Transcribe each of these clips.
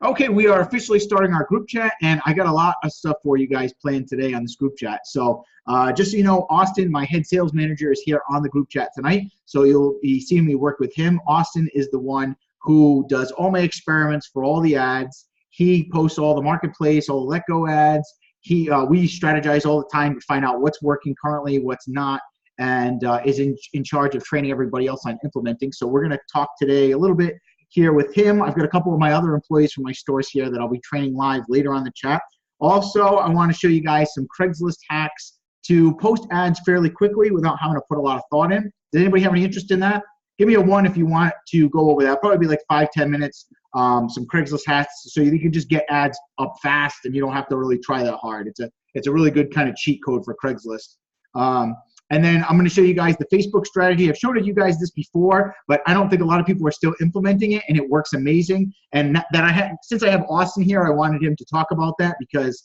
Okay, we are officially starting our group chat, and I got a lot of stuff for you guys planned today on this group chat. So just so you know, Austin, my head sales manager, is here on the group chat tonight. So you'll be seeing me work with him. Austin is the one who does all my experiments for all the ads. He posts all the marketplace, all the Letgo ads. We strategize all the time to find out what's working currently, what's not, and is in charge of training everybody else on implementing. So we're going to talk today a little bit here with him. I've got a couple of my other employees from my stores here that I'll be training live later on the chat. Also, I want to show you guys some Craigslist hacks to post ads fairly quickly without having to put a lot of thought in. Does anybody have any interest in that? Give me a 1 if you want to go over that. Probably be like 5-10 minutes. Some Craigslist hacks so you can just get ads up fast and you don't have to really try that hard. It's a really good kind of cheat code for Craigslist. And then I'm going to show you guys the Facebook strategy. I've showed you guys this before, but I don't think a lot of people are still implementing it, and it works amazing. And since I have Austin here, I wanted him to talk about that because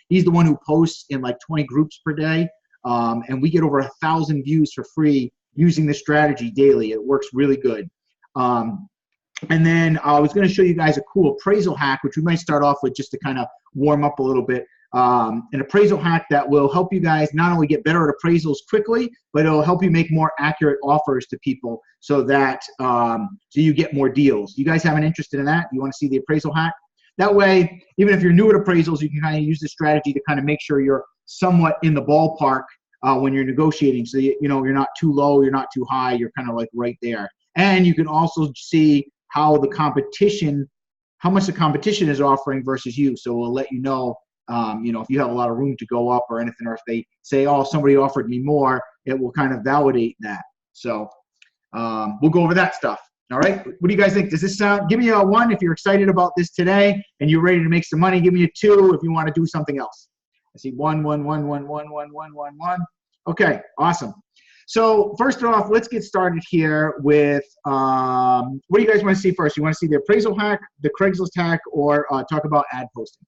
he's the one who posts in like 20 groups per day, and we get over 1,000 views for free using this strategy daily. It works really good. And then I was going to show you guys a cool appraisal hack, which we might start off with just to kind of warm up a little bit. An appraisal hack that will help you guys not only get better at appraisals quickly, but it'll help you make more accurate offers to people so that so you get more deals. You guys have an interest in that? You want to see the appraisal hack? That way, even if you're new at appraisals, you can kind of use this strategy to kind of make sure you're somewhat in the ballpark when you're negotiating. So you're not too low, you're not too high, you're kind of like right there. And you can also see how the competition, how much the competition is offering versus you. So we'll let you know. If you have a lot of room to go up or anything, or if they say, oh, somebody offered me more, it will kind of validate that. So we'll go over that stuff. All right. What do you guys think? Does this sound? Give me a 1 if you're excited about this today and you're ready to make some money. Give me a 2 if you want to do something else. I see 1, 1, 1, 1, 1, 1, 1, 1, 1. Okay. Awesome. So first off, let's get started here with what do you guys want to see first? You want to see the appraisal hack, the Craigslist hack, or talk about ad posting?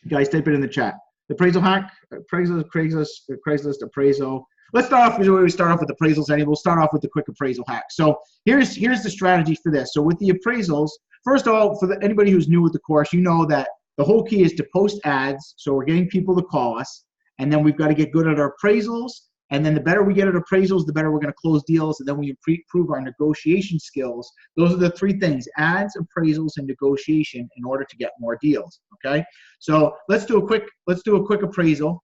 You guys type it in the chat. The appraisal hack, Craigslist appraisal. Let's start off with the appraisals anyway. We'll start off with the quick appraisal hack. So here's the strategy for this. So with the appraisals, first of all, for anybody who's new with the course, you know that the whole key is to post ads. So we're getting people to call us, and then we've got to get good at our appraisals. And then the better we get at appraisals, the better we're going to close deals. And then we improve our negotiation skills. Those are the 3 things: ads, appraisals, and negotiation in order to get more deals. Okay. So let's do a quick appraisal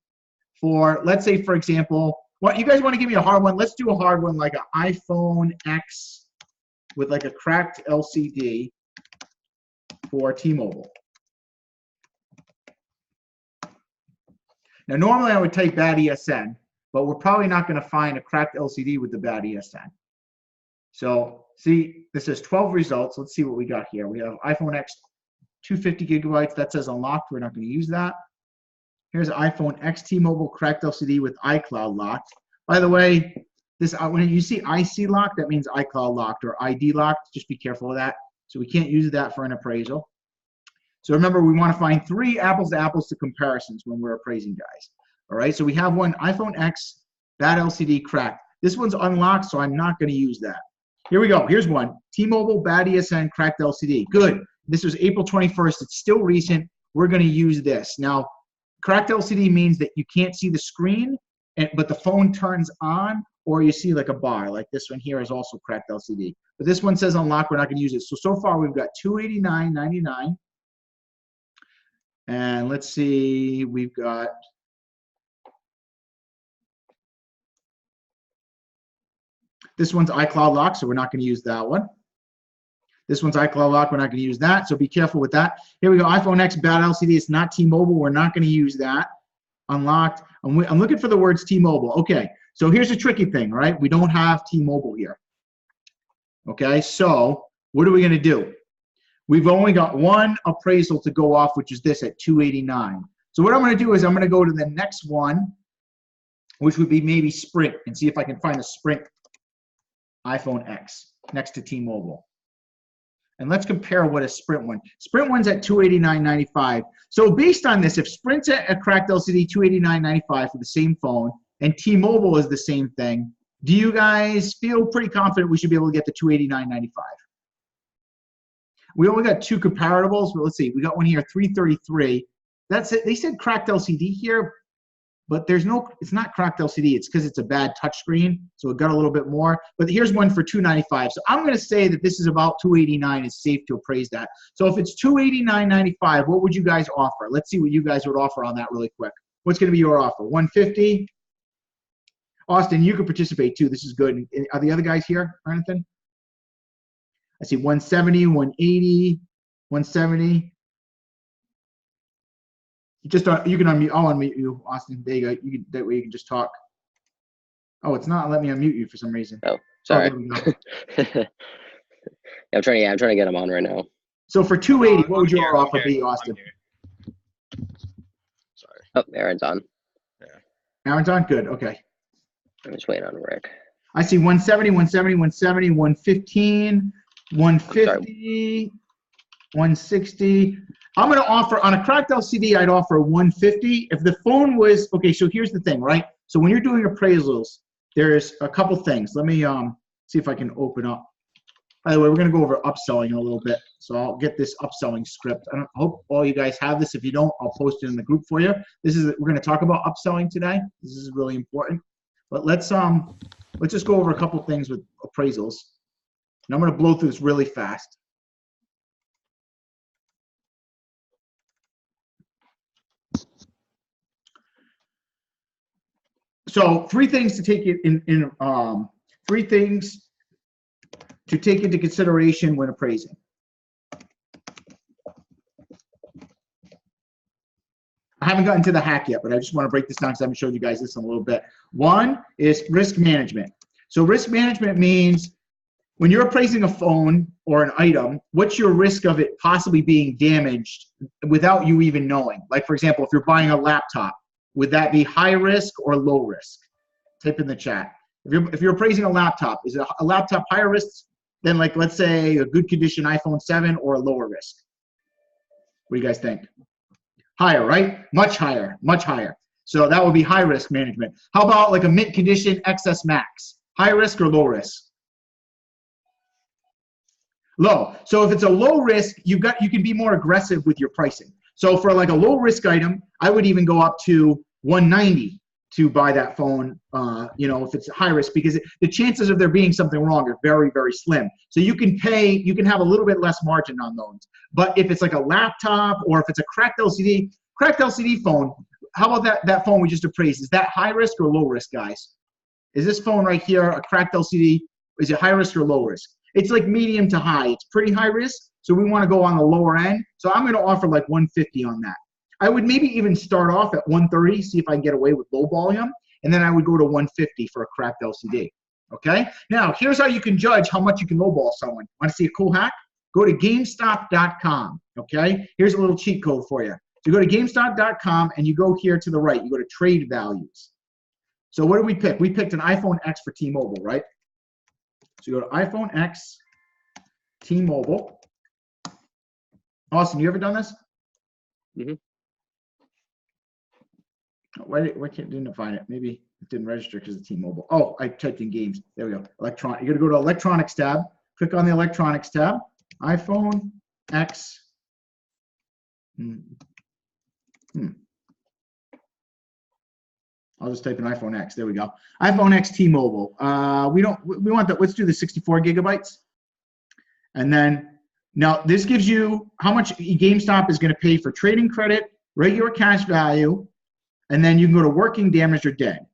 for, let's say, for example, what you guys want to give me a hard one? Let's do a hard one like an iPhone X with like a cracked LCD for T-Mobile. Now, normally I would type bad ESN, but we're probably not going to find a cracked LCD with the bad ESN. So see, this says 12 results. Let's see what we got here. We have iPhone X 250 gigabytes. That says unlocked. We're not going to use that. Here's iPhone X T-Mobile cracked LCD with iCloud locked. By the way, this when you see IC locked, that means iCloud locked or ID locked. Just be careful of that. So we can't use that for an appraisal. So remember, we want to find 3 apples to apples to comparisons when we're appraising guys. All right, so we have one iPhone X, bad LCD, cracked. This one's unlocked, so I'm not going to use that. Here we go. Here's one. T-Mobile, bad ESN, cracked LCD. Good. This was April 21st. It's still recent. We're going to use this. Now, cracked LCD means that you can't see the screen, but the phone turns on, or you see like a bar. Like this one here is also cracked LCD. But this one says unlocked. We're not going to use it. So far, we've got $289.99. And let's see, we've got this one's iCloud lock, so we're not going to use that one. This one's iCloud lock, we're not going to use that, so be careful with that. Here we go, iPhone X, bad LCD, it's not T-Mobile, we're not going to use that. Unlocked, I'm looking for the words T-Mobile. Okay, so here's a tricky thing, right? We don't have T-Mobile here. Okay, so what are we going to do? We've only got one appraisal to go off, which is this at 289. So what I'm going to do is I'm going to go to the next one, which would be maybe Sprint, and see if I can find a Sprint iPhone X next to T-Mobile. And let's compare what a Sprint one. Sprint one's at $289.95. So based on this, if Sprint's at a cracked LCD $289.95 for the same phone, and T-Mobile is the same thing, do you guys feel pretty confident we should be able to get the $289.95? We only got 2 comparables, but let's see. We got one here, 333. That's it. They said cracked LCD here, but there's no, it's not cracked LCD. It's because it's a bad touchscreen, so it got a little bit more. But here's one for 295. So I'm going to say that this is about 289. It's safe to appraise that. So if it's 289.95, what would you guys offer? Let's see what you guys would offer on that really quick. What's going to be your offer? 150. Austin, you can participate too. This is good. Are the other guys here or anything? I see 170, 180, 170. You can unmute. I'll unmute you, Austin. There you go. You can, that way you can just talk. Oh, it's not letting me unmute you for some reason. Oh, sorry. Oh, I'm trying to get him on right now. So for 280, what would your offer be, Austin? Sorry. Oh, Aaron's on. Yeah. Aaron's on? Good. Okay. I'm just waiting on Rick. I see 170, 170, 170, 115, 150, 160. I'm going to offer, on a cracked LCD, I'd offer 150. If the phone was, okay, so here's the thing, right? So when you're doing appraisals, there's a couple things. Let me see if I can open up. By the way, we're going to go over upselling in a little bit. So I'll get this upselling script. I hope all you guys have this. If you don't, I'll post it in the group for you. We're going to talk about upselling today. This is really important. But let's just go over a couple things with appraisals. And I'm going to blow through this really fast. So 3 things to take it in 3 things to take into consideration when appraising. I haven't gotten to the hack yet, but I just want to break this down because I haven't showed you guys this in a little bit. 1 is risk management. So risk management means when you're appraising a phone or an item, what's your risk of it possibly being damaged without you even knowing? Like, for example, if you're buying a laptop, would that be high risk or low risk? Type in the chat. If you're appraising a laptop, is a laptop higher risk than, like, let's say, a good condition iPhone 7 or a lower risk? What do you guys think? Higher, right? Much higher, much higher. So that would be high risk management. How about like a mint condition XS Max? High risk or low risk? Low. So if it's a low risk, you can be more aggressive with your pricing. So for like a low risk item, I would even go up to 190 to buy that phone, if it's high risk, because the chances of there being something wrong are very, very slim. So you can have a little bit less margin on those. But if it's like a laptop or if it's a cracked LCD phone, how about that phone we just appraised? Is that high risk or low risk, guys? Is this phone right here a cracked LCD? Is it high risk or low risk? It's like medium to high. It's pretty high risk. So we want to go on the lower end. So I'm going to offer like 150 on that. I would maybe even start off at 130, see if I can get away with low volume, and then I would go to 150 for a cracked LCD. Okay? Now, here's how you can judge how much you can lowball someone. Want to see a cool hack? Go to GameStop.com. Okay? Here's a little cheat code for you. So you go to GameStop.com and you go here to the right. You go to trade values. So what did we pick? We picked an iPhone X for T-Mobile, right? So you go to iPhone X, T-Mobile. Austin, you ever done this? Mm-hmm. Why didn't it find it? Maybe it didn't register because of T-Mobile. Oh, I typed in games. There we go. Electronic. You're going to go to Electronics tab. Click on the Electronics tab. iPhone X. I'll just type in iPhone X. There we go. iPhone X T-Mobile. We want that. Let's do the 64 gigabytes. And then now this gives you how much GameStop is going to pay for trading credit, regular cash value, and then you can go to working, damaged, or dead.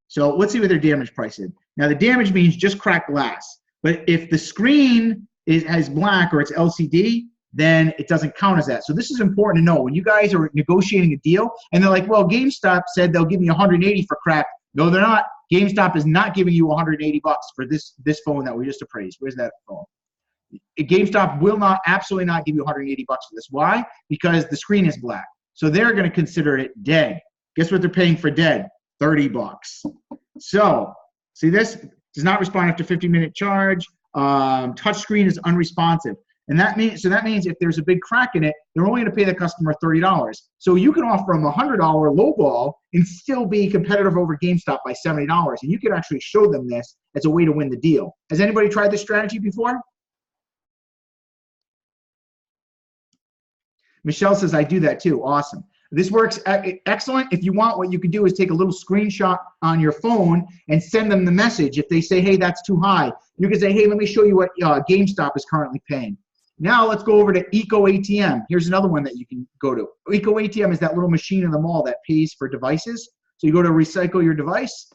So let's see what their damage price is. Now the damage means just cracked glass. But if the screen has black or it's LCD, then it doesn't count as that. So this is important to know. When you guys are negotiating a deal and they're like, well, GameStop said they'll give me 180 for cracked. No, they're not. GameStop is not giving you 180 bucks for this phone that we just appraised. Where's that phone? GameStop will absolutely not give you 180 bucks for this. Why? Because the screen is black. So they're going to consider it dead. Guess what they're paying for dead? 30 bucks. So, see this? Does not respond after 15-minute charge. Touchscreen is unresponsive. And that means if there's a big crack in it, they're only going to pay the customer $30. So you can offer them a $100 lowball and still be competitive over GameStop by $70. And you can actually show them this as a way to win the deal. Has anybody tried this strategy before? Michelle says, I do that too. Awesome. This works excellent. If you want, what you can do is take a little screenshot on your phone and send them the message. If they say, hey, that's too high, you can say, hey, let me show you what GameStop is currently paying. Now let's go over to Eco ATM. Here's another one that you can go to. Eco ATM is that little machine in the mall that pays for devices. So you go to recycle your device,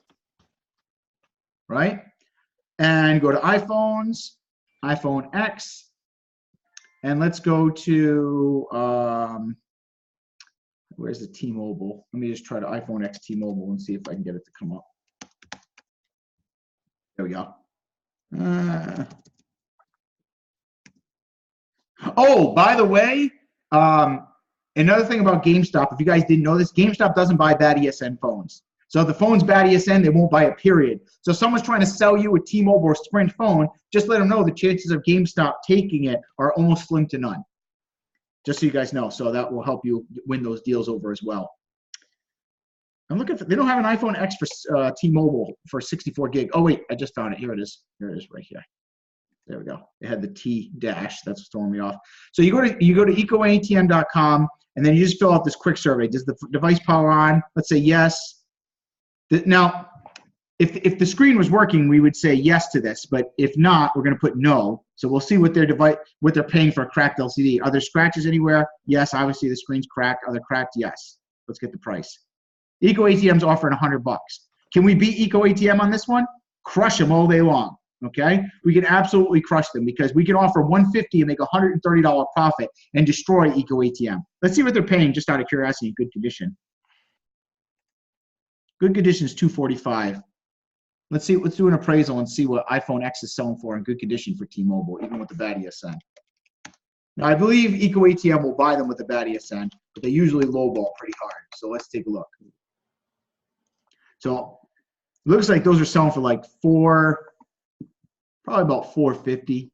right? And go to iPhones, iPhone X, and let's go to, where's the T-Mobile? Let me just try to iPhone X T-Mobile and see if I can get it to come up. There we go. Oh, by the way, another thing about GameStop, if you guys didn't know this, GameStop doesn't buy bad ESN phones. So if the phone's bad ESN, they won't buy it, period. So if someone's trying to sell you a T-Mobile or Sprint phone, just let them know the chances of GameStop taking it are almost slim to none. Just so you guys know. So that will help you win those deals over as well. I'm looking for, they don't have an iPhone X for T-Mobile for 64 gig. Oh, wait, I just found it. Here it is. Here it is right here. There we go. It had the T dash. That's what's throwing me off. So you go to ecoatm.com, and then you just fill out this quick survey. Does the device power on? Let's say yes. Now, if the screen was working, we would say yes to this. But if not, we're going to put no. So we'll see what they're paying for a cracked LCD. Are there scratches anywhere? Yes. Obviously, the screen's cracked. Are they cracked? Yes. Let's get the price. Eco ATM's offering $100. Can we beat Eco ATM on this one? Crush them all day long. Okay, we can absolutely crush them because we can offer $150 and make $130 profit and destroy Eco ATM. Let's see what they're paying, just out of curiosity, in good condition. Good condition is $245. Let's do an appraisal and see what iPhone X is selling for in good condition for T-Mobile, even with the bad ESN. Now, I believe Eco ATM will buy them with the bad ESN, but they usually lowball pretty hard. So let's take a look. So it looks like those are selling for like probably about $450.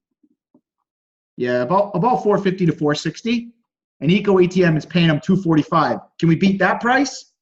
Yeah, about $450 to $460. And Eco ATM is paying them $245. Can we beat that price?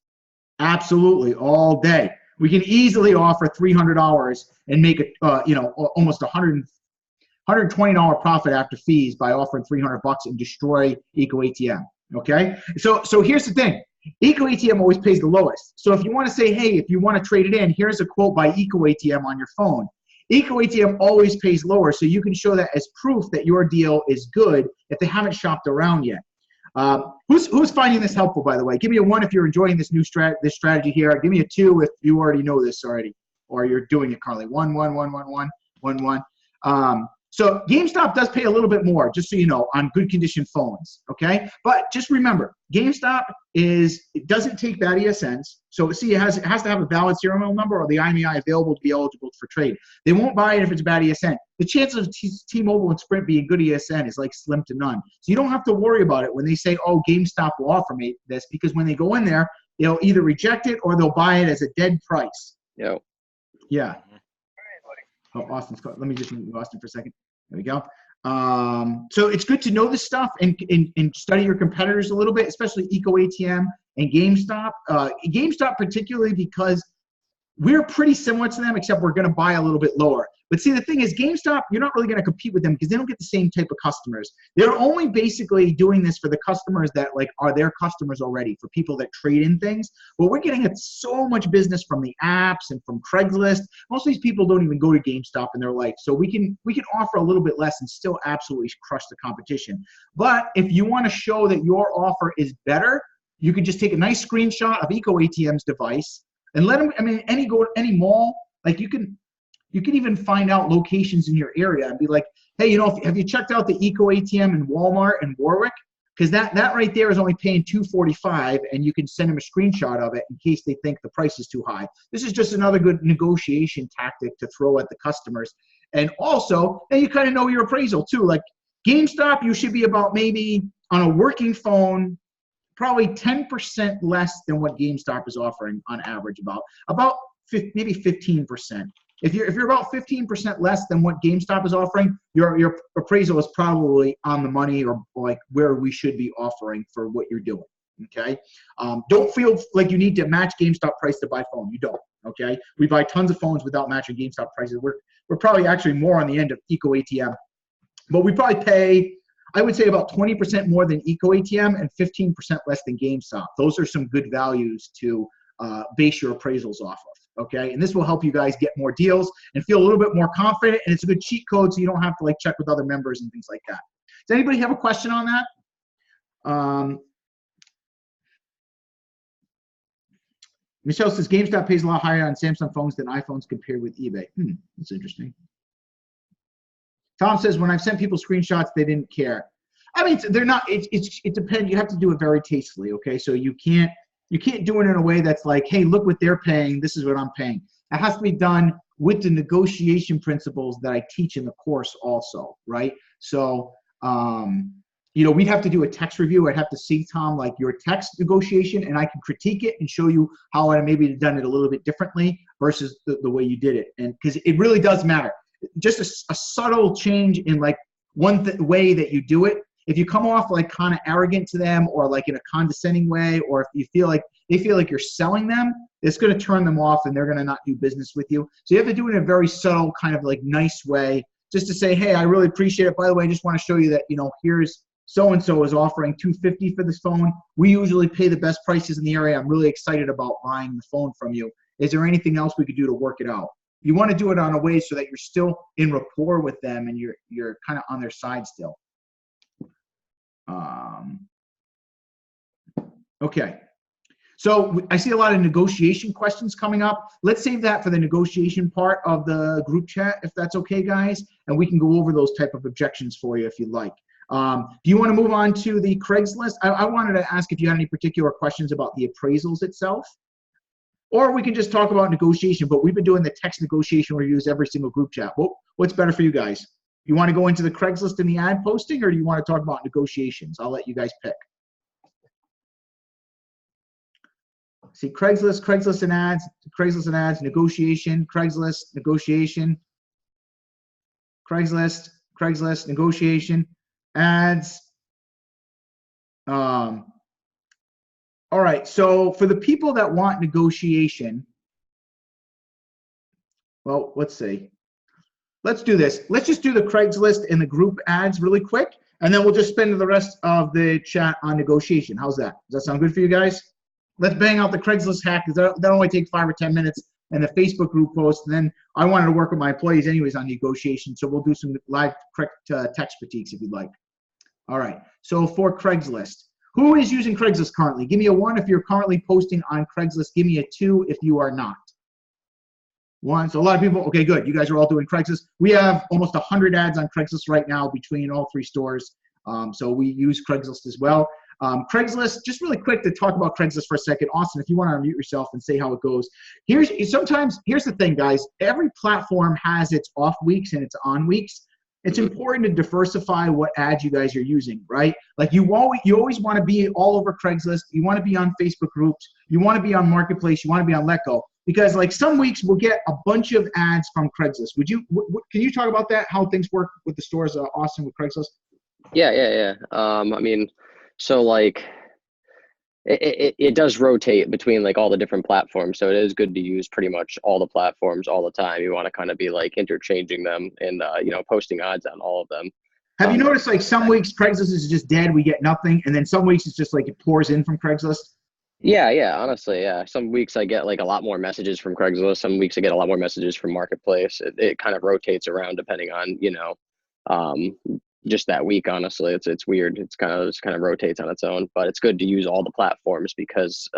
Absolutely, all day. We can easily offer $300 and make it, almost $120 profit after fees by offering $300 and destroy Eco ATM. Okay, so here's the thing. Eco ATM always pays the lowest. So if you want to say, hey, if you want to trade it in, here's a quote by Eco ATM on your phone. Eco ATM always pays lower, so you can show that as proof that your deal is good if they haven't shopped around yet. Who's finding this helpful, by the way? Give me a 1 if you're enjoying this new strategy here. Give me a 2 if you already know this already, or you're doing it currently. 1, 1, 1, 1, 1, 1, 1. So GameStop does pay a little bit more, just so you know, on good condition phones, okay? But just remember, GameStop it doesn't take bad ESNs. So see, it has to have a valid serial number or the IMEI available to be eligible for trade. They won't buy it if it's bad ESN. The chances of T-Mobile and Sprint being good ESN is like slim to none. So you don't have to worry about it when they say, oh, GameStop will offer me this, because when they go in there, they'll either reject it or they'll buy it as a dead price. Yep. Yeah. Oh, Austin's called. Let me just mute Austin for a second. There we go. So it's good to know this stuff and study your competitors a little bit, especially Eco ATM and GameStop. GameStop particularly because we're pretty similar to them, except we're going to buy a little bit lower. But see, the thing is, GameStop, you're not really going to compete with them because they don't get the same type of customers. They're only basically doing this for the customers that are their customers already, for people that trade in things. But we're getting so much business from the apps and from Craigslist. Most of these people don't even go to GameStop in their life. So we can offer a little bit less and still absolutely crush the competition. But if you want to show that your offer is better, you could just take a nice screenshot of Eco ATM's device and let them, any mall, like you can even find out locations in your area and be like, hey, have you checked out the Eco ATM in Walmart and Warwick? Because that right there is only paying $245, and you can send them a screenshot of it in case they think the price is too high. This is just another good negotiation tactic to throw at the customers. And also, then you kind of know your appraisal too. Like GameStop, you should be about maybe on a working phone, probably 10% less than what GameStop is offering on average, about maybe 15%. If you're about 15% less than what GameStop is offering, your appraisal is probably on the money or like where we should be offering for what you're doing. Okay. Don't feel like you need to match GameStop price to buy phone. You don't. Okay. We buy tons of phones without matching GameStop prices. We're probably actually more on the end of Eco ATM, but we probably pay I would say about 20% more than Eco ATM and 15% less than GameStop. Those are some good values to base your appraisals off of, okay? And this will help you guys get more deals and feel a little bit more confident, and it's a good cheat code so you don't have to like check with other members and things like that. Does anybody have a question on that? Michelle says GameStop pays a lot higher on Samsung phones than iPhones compared with eBay. That's interesting. Tom says, when I've sent people screenshots, they didn't care. I mean, they're not, it depends. You have to do it very tastefully, okay? So you can't do it in a way that's like, hey, look what they're paying. This is what I'm paying. It has to be done with the negotiation principles that I teach in the course also, right? So, you know, we'd have to do a text review. I'd have to see, Tom, like your text negotiation, and I can critique it and show you how I maybe done it a little bit differently versus the way you did it. And because it really does matter. Just a subtle change in like way that you do it. If you come off like kind of arrogant to them or like in a condescending way, or if you feel like they feel like you're selling them, it's going to turn them off and they're going to not do business with you. So you have to do it in a very subtle kind of like nice way, just to say, hey, I really appreciate it. By the way, I just want to show you that, you know, here's so-and-so is offering $250 for this phone. We usually pay the best prices in the area. I'm really excited about buying the phone from you. Is there anything else we could do to work it out? You want to do it on a way so that you're still in rapport with them and you're kind of on their side still. Okay. So I see a lot of negotiation questions coming up. Let's save that for the negotiation part of the group chat, if that's okay, guys. And we can go over those type of objections for you if you'd like. Do you want to move on to the Craigslist? I wanted to ask if you had any particular questions about the appraisals itself. Or we can just talk about negotiation, but we've been doing the text negotiation reviews every single group chat. What's better for you guys? You want to go into the Craigslist and the ad posting, or do you want to talk about negotiations? I'll let you guys pick. See, Craigslist and ads, negotiation, Craigslist, negotiation, Craigslist, negotiation, ads. All right, so for the people that want negotiation, well, let's see. Let's do this. Let's just do the Craigslist and the group ads really quick, and then we'll just spend the rest of the chat on negotiation. How's that? Does that sound good for you guys? Let's bang out the Craigslist hack, because that only takes 5 or 10 minutes, and the Facebook group post. And then I wanted to work with my employees anyways on negotiation, so we'll do some live text critiques if you'd like. All right, so for Craigslist. Who is using Craigslist currently? Give me a 1 if you're currently posting on Craigslist. Give me a 2 if you are not. 1. So a lot of people, okay, good. You guys are all doing Craigslist. We have almost 100 ads on Craigslist right now between all 3 stores. So we use Craigslist as well. Craigslist, just really quick to talk about Craigslist for a second. Austin, if you want to unmute yourself and say how it goes. Here's the thing, guys. Every platform has its off weeks and its on weeks. It's important to diversify what ads you guys are using, right? Like you always want to be all over Craigslist. You want to be on Facebook groups. You want to be on Marketplace. You want to be on Letgo. Because like some weeks we'll get a bunch of ads from Craigslist. Can you talk about that? How things work with the stores, Austin, with Craigslist? Yeah. I mean, so like it does rotate between like all the different platforms. So it is good to use pretty much all the platforms all the time. You want to kind of be like interchanging them and, you know, posting ads on all of them. Have you noticed like some weeks Craigslist is just dead, we get nothing, and then some weeks it's just like it pours in from Craigslist? Yeah, honestly, yeah. Some weeks I get like a lot more messages from Craigslist. Some weeks I get a lot more messages from Marketplace. It kind of rotates around depending on, you know, just that week. Honestly, it's weird. It's kind of rotates on its own, but it's good to use all the platforms because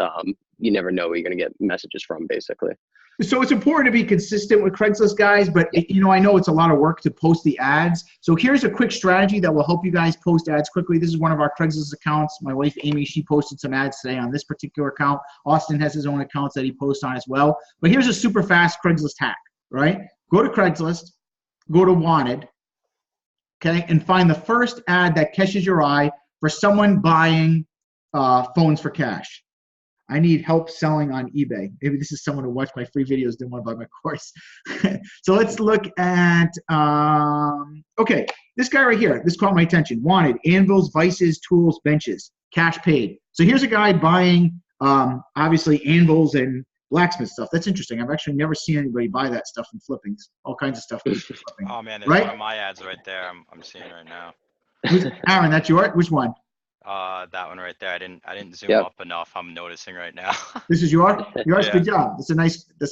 you never know where you're going to get messages from, basically. So it's important to be consistent with Craigslist, guys, but you know, I know it's a lot of work to post the ads. So here's a quick strategy that will help you guys post ads quickly. This is one of our Craigslist accounts. My wife, Amy, she posted some ads today on this particular account. Austin has his own accounts that he posts on as well. But here's a super fast Craigslist hack, right? Go to Craigslist, go to Wanted, okay, and find the first ad that catches your eye for someone buying phones for cash. I need help selling on eBay. Maybe this is someone who watched my free videos, didn't want to buy my course. So let's look at, okay, this guy right here, this caught my attention. Wanted, anvils, vices, tools, benches, cash paid. So here's a guy buying, obviously, anvils and blacksmith stuff. That's interesting. I've actually never seen anybody buy that stuff in flippings. All kinds of stuff. Oh man, there's right? one of my ads right there I'm seeing right now. Aaron, that's yours? Which one? That one right there. I didn't zoom Yep. up enough. I'm noticing right now. This is yours? Yours? Yeah. Good job. That's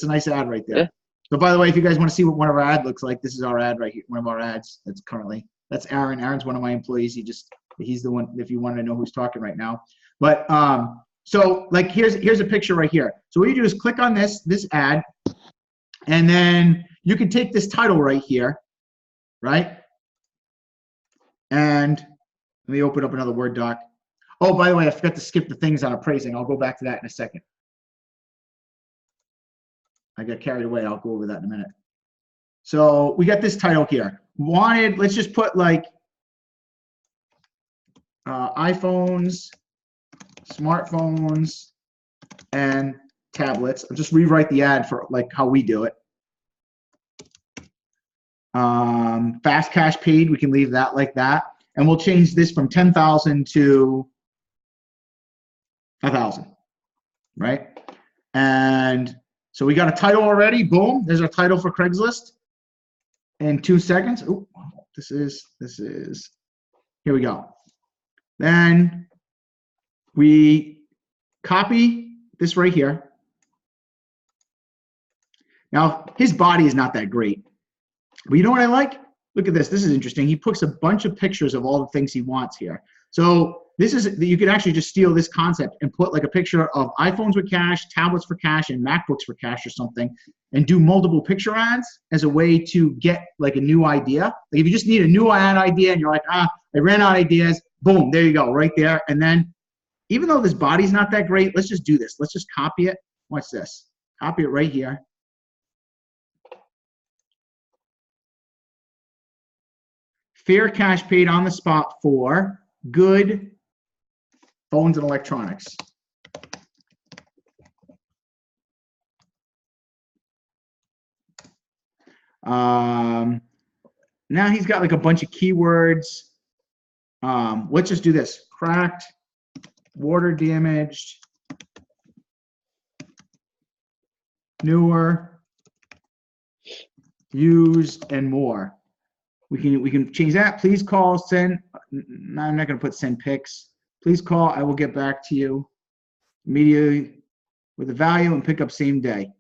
a nice ad right there. Yeah. So by the way, if you guys want to see what one of our ad looks like, this is our ad right here. One of our ads that's Aaron. Aaron's one of my employees. He's the one, if you want to know who's talking right now. But so like here's a picture right here. So what you do is click on this ad, and then you can take this title right here, right? And let me open up another Word doc. Oh, by the way, I forgot to skip the things on appraising. I'll go back to that in a second. I got carried away. I'll go over that in a minute. So we got this title here. Wanted, let's just put like iPhones, smartphones, and tablets. I'll just rewrite the ad for like how we do it. Fast cash paid, we can leave that like that. And we'll change this from 10,000 to 1,000, right? And so we got a title already. Boom, there's our title for Craigslist. In 2 seconds. Oh, this is, here we go. Then we copy this right here. Now, his body is not that great. But you know what I like? Look at this. This is interesting. He puts a bunch of pictures of all the things he wants here. So this is, you can actually just steal this concept and put like a picture of iPhones with cash, tablets for cash, and MacBooks for cash or something, and do multiple picture ads as a way to get like a new idea. Like if you just need a new ad idea and you're like, I ran out of ideas, boom, there you go, right there. And then even though this body's not that great, let's just do this. Let's just copy it. Watch this. Copy it right here. Fair cash paid on the spot for good phones and electronics. Now he's got like a bunch of keywords. Let's just do this. Cracked, water damaged, newer, used, and more. We can change that. Please call, send. No, I'm not going to put send pics. Please call. I will get back to you immediately with the value and pick up same day.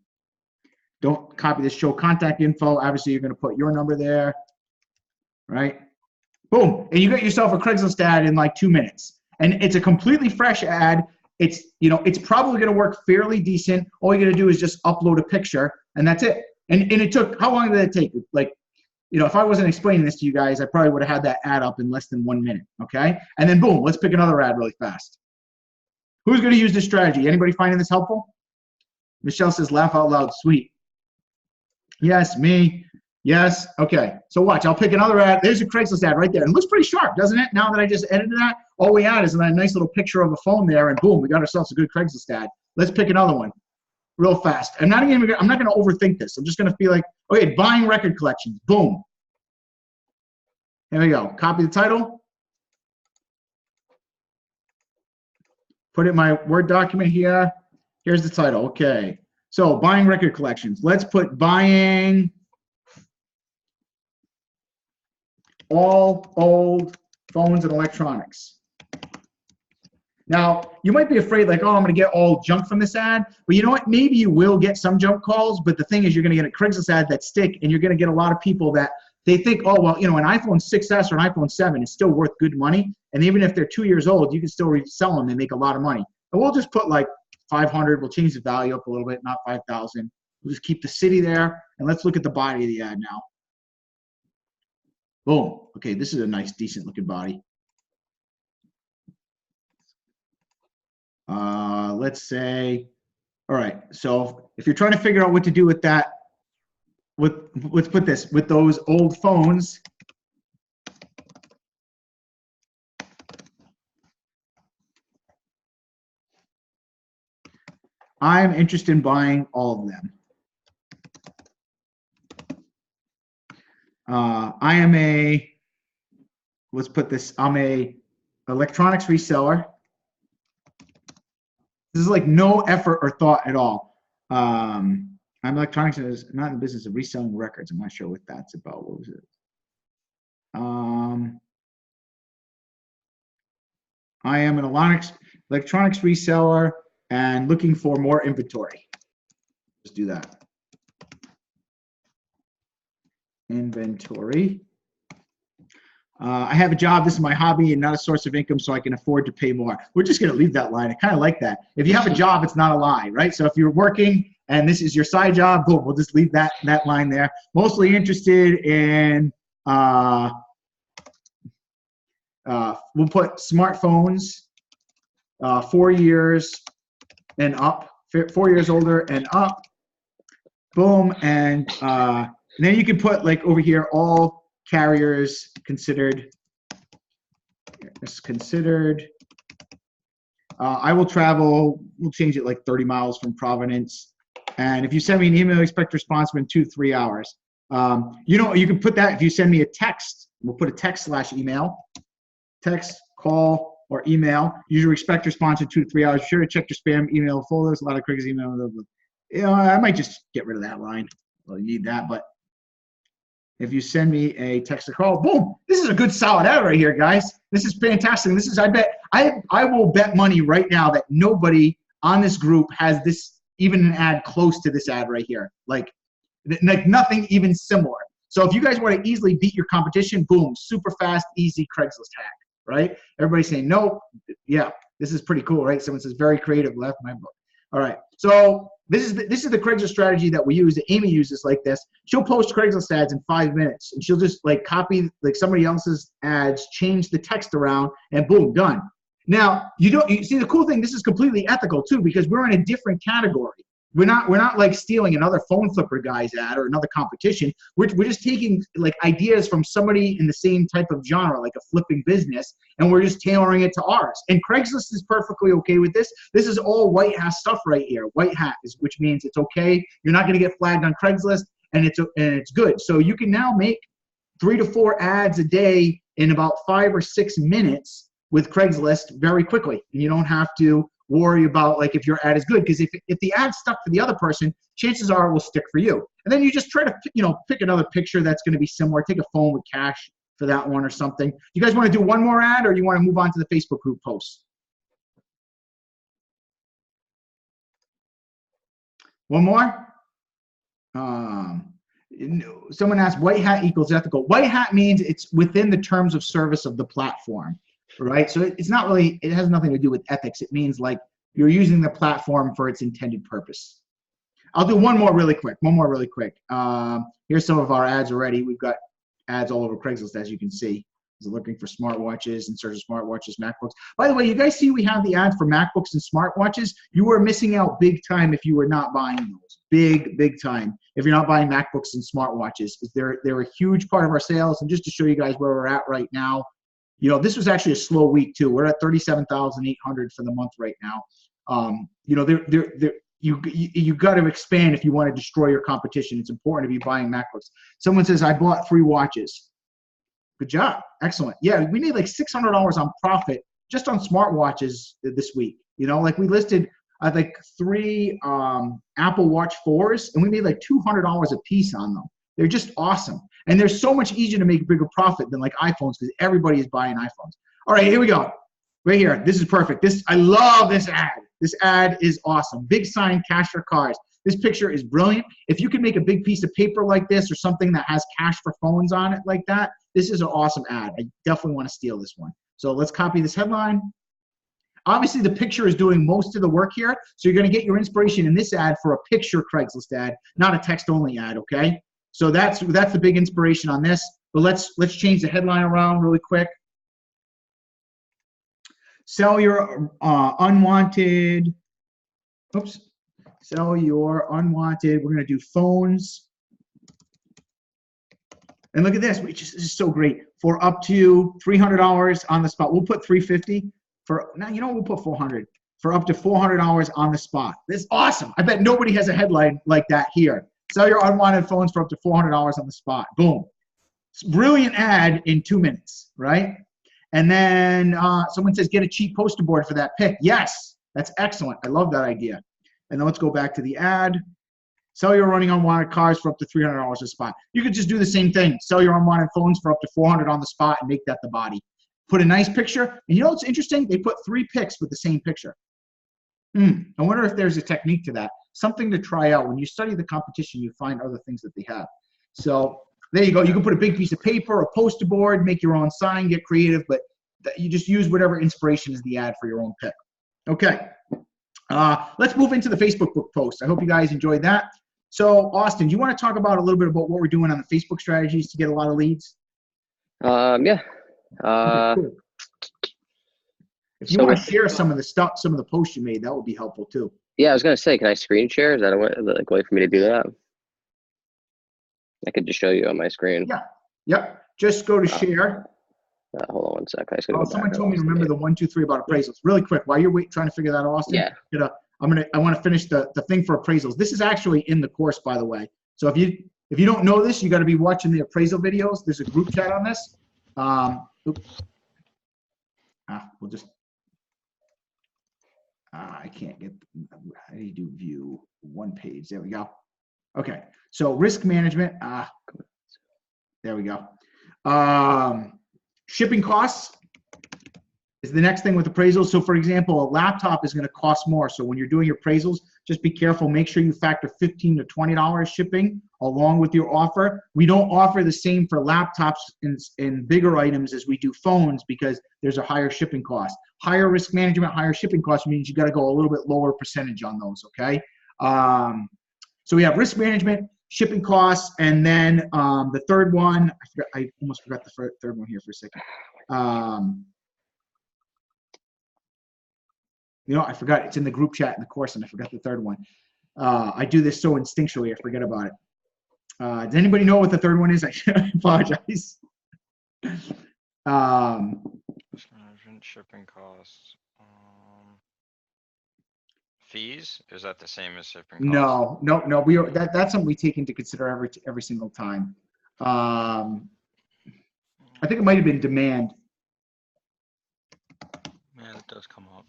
Don't copy this. Show contact info. Obviously, you're going to put your number there, right? Boom, and you got yourself a Craigslist ad in like 2 minutes, and it's a completely fresh ad. It's it's probably going to work fairly decent. All you got to do is just upload a picture, and that's it. And it took, how long did it take? Like, if I wasn't explaining this to you guys, I probably would have had that ad up in less than 1 minute, okay? And then boom, let's pick another ad really fast. Who's going to use this strategy? Anybody finding this helpful? Michelle says, laugh out loud, sweet. Yes, me. Yes, okay. So watch, I'll pick another ad. There's a Craigslist ad right there. And it looks pretty sharp, doesn't it? Now that I just edited that, all we add is a nice little picture of a phone there, and boom, we got ourselves a good Craigslist ad. Let's pick another one real fast. I'm not going to overthink this. I'm just going to be like, okay, buying record collections. Boom. Here we go. Copy the title. Put it in my Word document here. Here's the title. Okay. So buying record collections. Let's put buying all old phones and electronics. Now, you might be afraid like, oh, I'm going to get all junk from this ad. But you know what? Maybe you will get some junk calls. But the thing is, you're going to get a Craigslist ad that stick, and you're going to get a lot of people that they think, oh, well, an iPhone 6S or an iPhone 7 is still worth good money. And even if they're 2 years old, you can still resell them and make a lot of money. And we'll just put like 500. We'll change the value up a little bit, not 5,000. We'll just keep the city there. And let's look at the body of the ad now. Boom. Okay, this is a nice, decent looking body. Let's say, all right, so if you're trying to figure out what to do with that, let's put this, with those old phones, I'm interested in buying all of them. I am let's put this, I'm a electronics reseller. This is like no effort or thought at all. I'm electronics, not in the business of reselling records. I'm not sure what that's about. What was it? I am an electronics reseller and looking for more inventory. Just do that. Inventory. I have a job. This is my hobby and not a source of income, so I can afford to pay more. We're just going to leave that line. I kind of like that. If you have a job, it's not a lie, right? So if you're working and this is your side job, boom, we'll just leave that line there. Mostly interested in, we'll put smartphones, 4 years and up, 4 years older and up. Boom, and then you can put like over here, all carriers considered. It's considered. I will travel, we'll change it like 30 miles from Providence. And if you send me an email, expect response within 2 to 3 hours. You know, you can put that if you send me a text. We'll put a text/email, text, call, or email. Usually expect response in 2 to 3 hours. Be sure to check your spam email folders. A lot of Craigslist email. You know, I might just get rid of that line. Well, you need that, but if you send me a text or call, boom, this is a good solid ad right here, guys. This is fantastic. This is, I will bet money right now that nobody on this group has this, even an ad close to this ad right here. Like nothing even similar. So if you guys want to easily beat your competition, boom, super fast, easy Craigslist hack, right? Everybody's saying, nope, yeah, this is pretty cool, right? Someone says very creative, left my book. All right, so this is the Craigslist strategy that we use, that Amy uses like this. She'll post Craigslist ads in 5 minutes, and she'll just like copy like somebody else's ads, change the text around, and boom, done. Now, you see the cool thing, this is completely ethical too, because we're in a different category. We're not like stealing another phone flipper guy's ad or another competition. We're just taking like ideas from somebody in the same type of genre, like a flipping business, and we're just tailoring it to ours. And Craigslist is perfectly okay with this. This is all white hat stuff right here. White hat which means it's okay. You're not going to get flagged on Craigslist, and it's good. So you can now make 3 to 4 ads a day in about 5 or 6 minutes with Craigslist very quickly, and you don't have to worry about like if your ad is good, because if the ad stuck for the other person, chances are it will stick for you. And then you just try to pick another picture that's going to be similar. Take a phone with cash for that one or something. You guys want to do one more ad, or you want to move on to the Facebook group posts? One more. Someone asked, white hat equals ethical. White hat means it's within the terms of service of the platform. Right, so it's not really, it has nothing to do with ethics. It means like you're using the platform for its intended purpose. I'll do one more really quick. Here's some of our ads already. We've got ads all over Craigslist, as you can see. Is looking for smartwatches, in search of smartwatches, MacBooks. By the way, you guys see we have the ads for MacBooks and smartwatches. You are missing out big time if you were not buying those. Big time. If you're not buying MacBooks and smartwatches, they're a huge part of our sales. And just to show you guys where we're at right now, this was actually a slow week too. We're at 37,800 for the month right now. You got to expand if you want to destroy your competition. It's important if you're buying MacBooks. Someone says, I bought 3 watches. Good job. Excellent. Yeah, we made like $600 on profit just on smartwatches this week. Like we listed like 3 Apple Watch 4s, and we made like $200 a piece on them. They're just awesome. And they're so much easier to make a bigger profit than like iPhones, because everybody is buying iPhones. All right, here we go. Right here. This is perfect. I love this ad. This ad is awesome. Big sign, cash for cars. This picture is brilliant. If you can make a big piece of paper like this, or something that has cash for phones on it like that, this is an awesome ad. I definitely want to steal this one. So let's copy this headline. Obviously, the picture is doing most of the work here. So you're going to get your inspiration in this ad for a picture Craigslist ad, not a text-only ad, okay? So that's the big inspiration on this. But let's change the headline around really quick. Sell your unwanted. Oops. Sell your unwanted. We're gonna do phones. And look at this. This is so great. For up to $300 on the spot. We'll put $350 for. Now we'll put $400 for up to $400 on the spot. This is awesome. I bet nobody has a headline like that here. Sell your unwanted phones for up to $400 on the spot. Boom. Brilliant ad in 2 minutes, right? And then someone says, get a cheap poster board for that pic. Yes, that's excellent. I love that idea. And then let's go back to the ad. Sell your running unwanted cars for up to $300 a spot. You could just do the same thing. Sell your unwanted phones for up to $400 on the spot and make that the body. put a nice picture. And you know what's interesting? They put 3 pics with the same picture. I wonder if there's a technique to that. Something to try out. When you study the competition, you find other things that they have. So there you go. You can put a big piece of paper, a poster board, make your own sign, get creative, but you just use whatever inspiration is the ad for your own pick. Okay. Let's move into the Facebook post. I hope you guys enjoyed that. So Austin, do you want to talk about a little bit about what we're doing on the Facebook strategies to get a lot of leads? Yeah. Okay, cool. If you want to share some of the posts you made, that would be helpful too. Yeah, I was gonna say, can I screen share? Is that a way for me to do that? I could just show you on my screen. Yeah. Yep. Just go to share. Hold on one sec. Someone told me to remember the 1, 2, 3 about appraisals. Really quick, while you're trying to figure that out, Austin. Yeah. I want to finish the thing for appraisals. This is actually in the course, by the way. So if you don't know this, you got to be watching the appraisal videos. There's a group chat on this. We'll just. I can't get. How do you do view one page? There we go. Okay. So risk management. There we go. Shipping costs is the next thing with appraisals. So for example, a laptop is going to cost more. So when you're doing your appraisals, just be careful. Make sure you factor $15 to $20 shipping along with your offer. We don't offer the same for laptops and bigger items as we do phones because there's a higher shipping cost. Higher risk management, higher shipping cost means you got to go a little bit lower percentage on those, okay? So we have risk management, shipping costs, and then the third one, I almost forgot the third one here for a second. I forgot. It's in the group chat in the course, and I forgot the third one. I do this so instinctually, I forget about it. Does anybody know what the third one is? I apologize. Shipping costs. Fees? Is that the same as shipping costs? No. That's something we take into consider every single time. I think it might have been demand. Man, it does come up.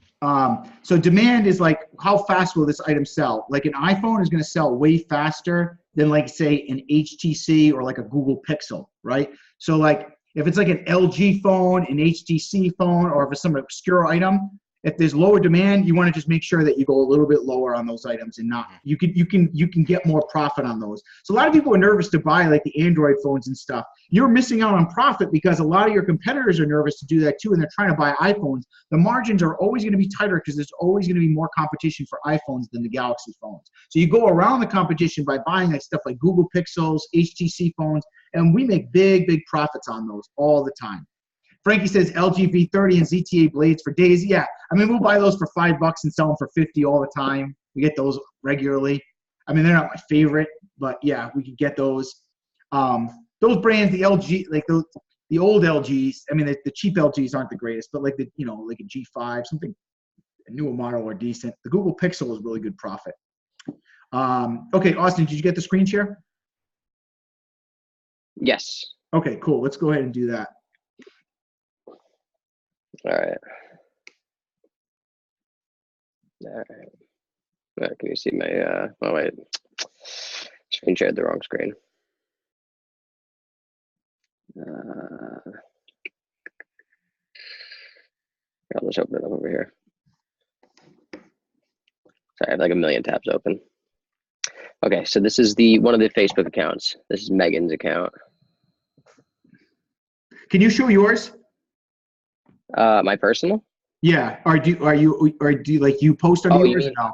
So demand is like how fast will this item sell? Like an iPhone is going to sell way faster than like say an HTC or like a Google Pixel, right? So like if it's like an LG phone, an HTC phone, or if it's some obscure item, if there's lower demand, you want to just make sure that you go a little bit lower on those items and not you can get more profit on those. So a lot of people are nervous to buy like the Android phones and stuff. You're missing out on profit because a lot of your competitors are nervous to do that too, and they're trying to buy iPhones. The margins are always going to be tighter because there's always going to be more competition for iPhones than the Galaxy phones. So you go around the competition by buying like stuff like Google Pixels, HTC phones, and we make big profits on those all the time. Frankie says LG V30 and ZTA blades for days. Yeah, I mean, we'll buy those for $5 and sell them for 50 all the time. We get those regularly. I mean, they're not my favorite, but yeah, we can get those. Those brands, the LG, like the old LGs. I mean, the cheap LGs aren't the greatest, but like like a G5, something a newer model are decent. The Google Pixel is really good profit. Okay, Austin, did you get the screen share? Yes. Okay, cool. Let's go ahead and do that. All right. Can you see my, oh wait, screen shared the wrong screen. I'll just open it up over here. Sorry, I have like a million tabs open. Okay, so this is one of the Facebook accounts. This is Megan's account. Can you show yours? My personal? Yeah. Or do you like you post on yours or no?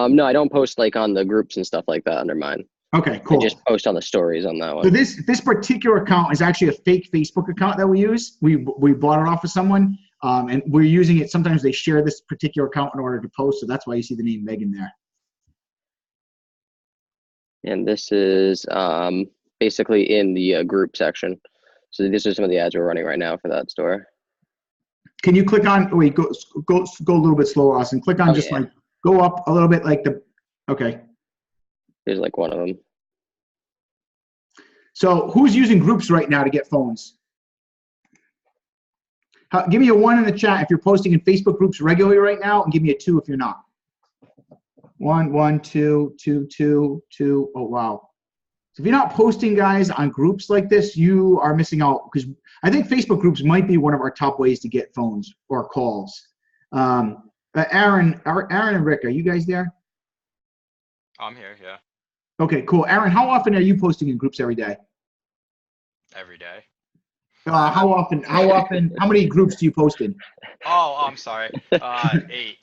No, I don't post like on the groups and stuff like that under mine. Okay, cool. I just post on the stories on that one. So this particular account is actually a fake Facebook account that we use. We bought it off of someone, and we're using it. Sometimes they share this particular account in order to post, so that's why you see the name Megan there. And this is basically in the group section. So these are some of the ads we're running right now for that store. Can you click on? Wait, go a little bit slower, Austin. Click on like go up a little bit, like the. Okay. Here's like one of them. So who's using groups right now to get phones? Give me a 1 in the chat if you're posting in Facebook groups regularly right now, and give me a 2 if you're not. 1, 1, 2, 2, 2, 2. Oh wow. So if you're not posting, guys, on groups like this, you are missing out, because I think Facebook groups might be one of our top ways to get phones or calls. Aaron and Rick, are you guys there? I'm here, yeah, Okay, cool. Aaron, how often are you posting in groups every day? every day. How often? How many groups do you post in? Oh, I'm sorry.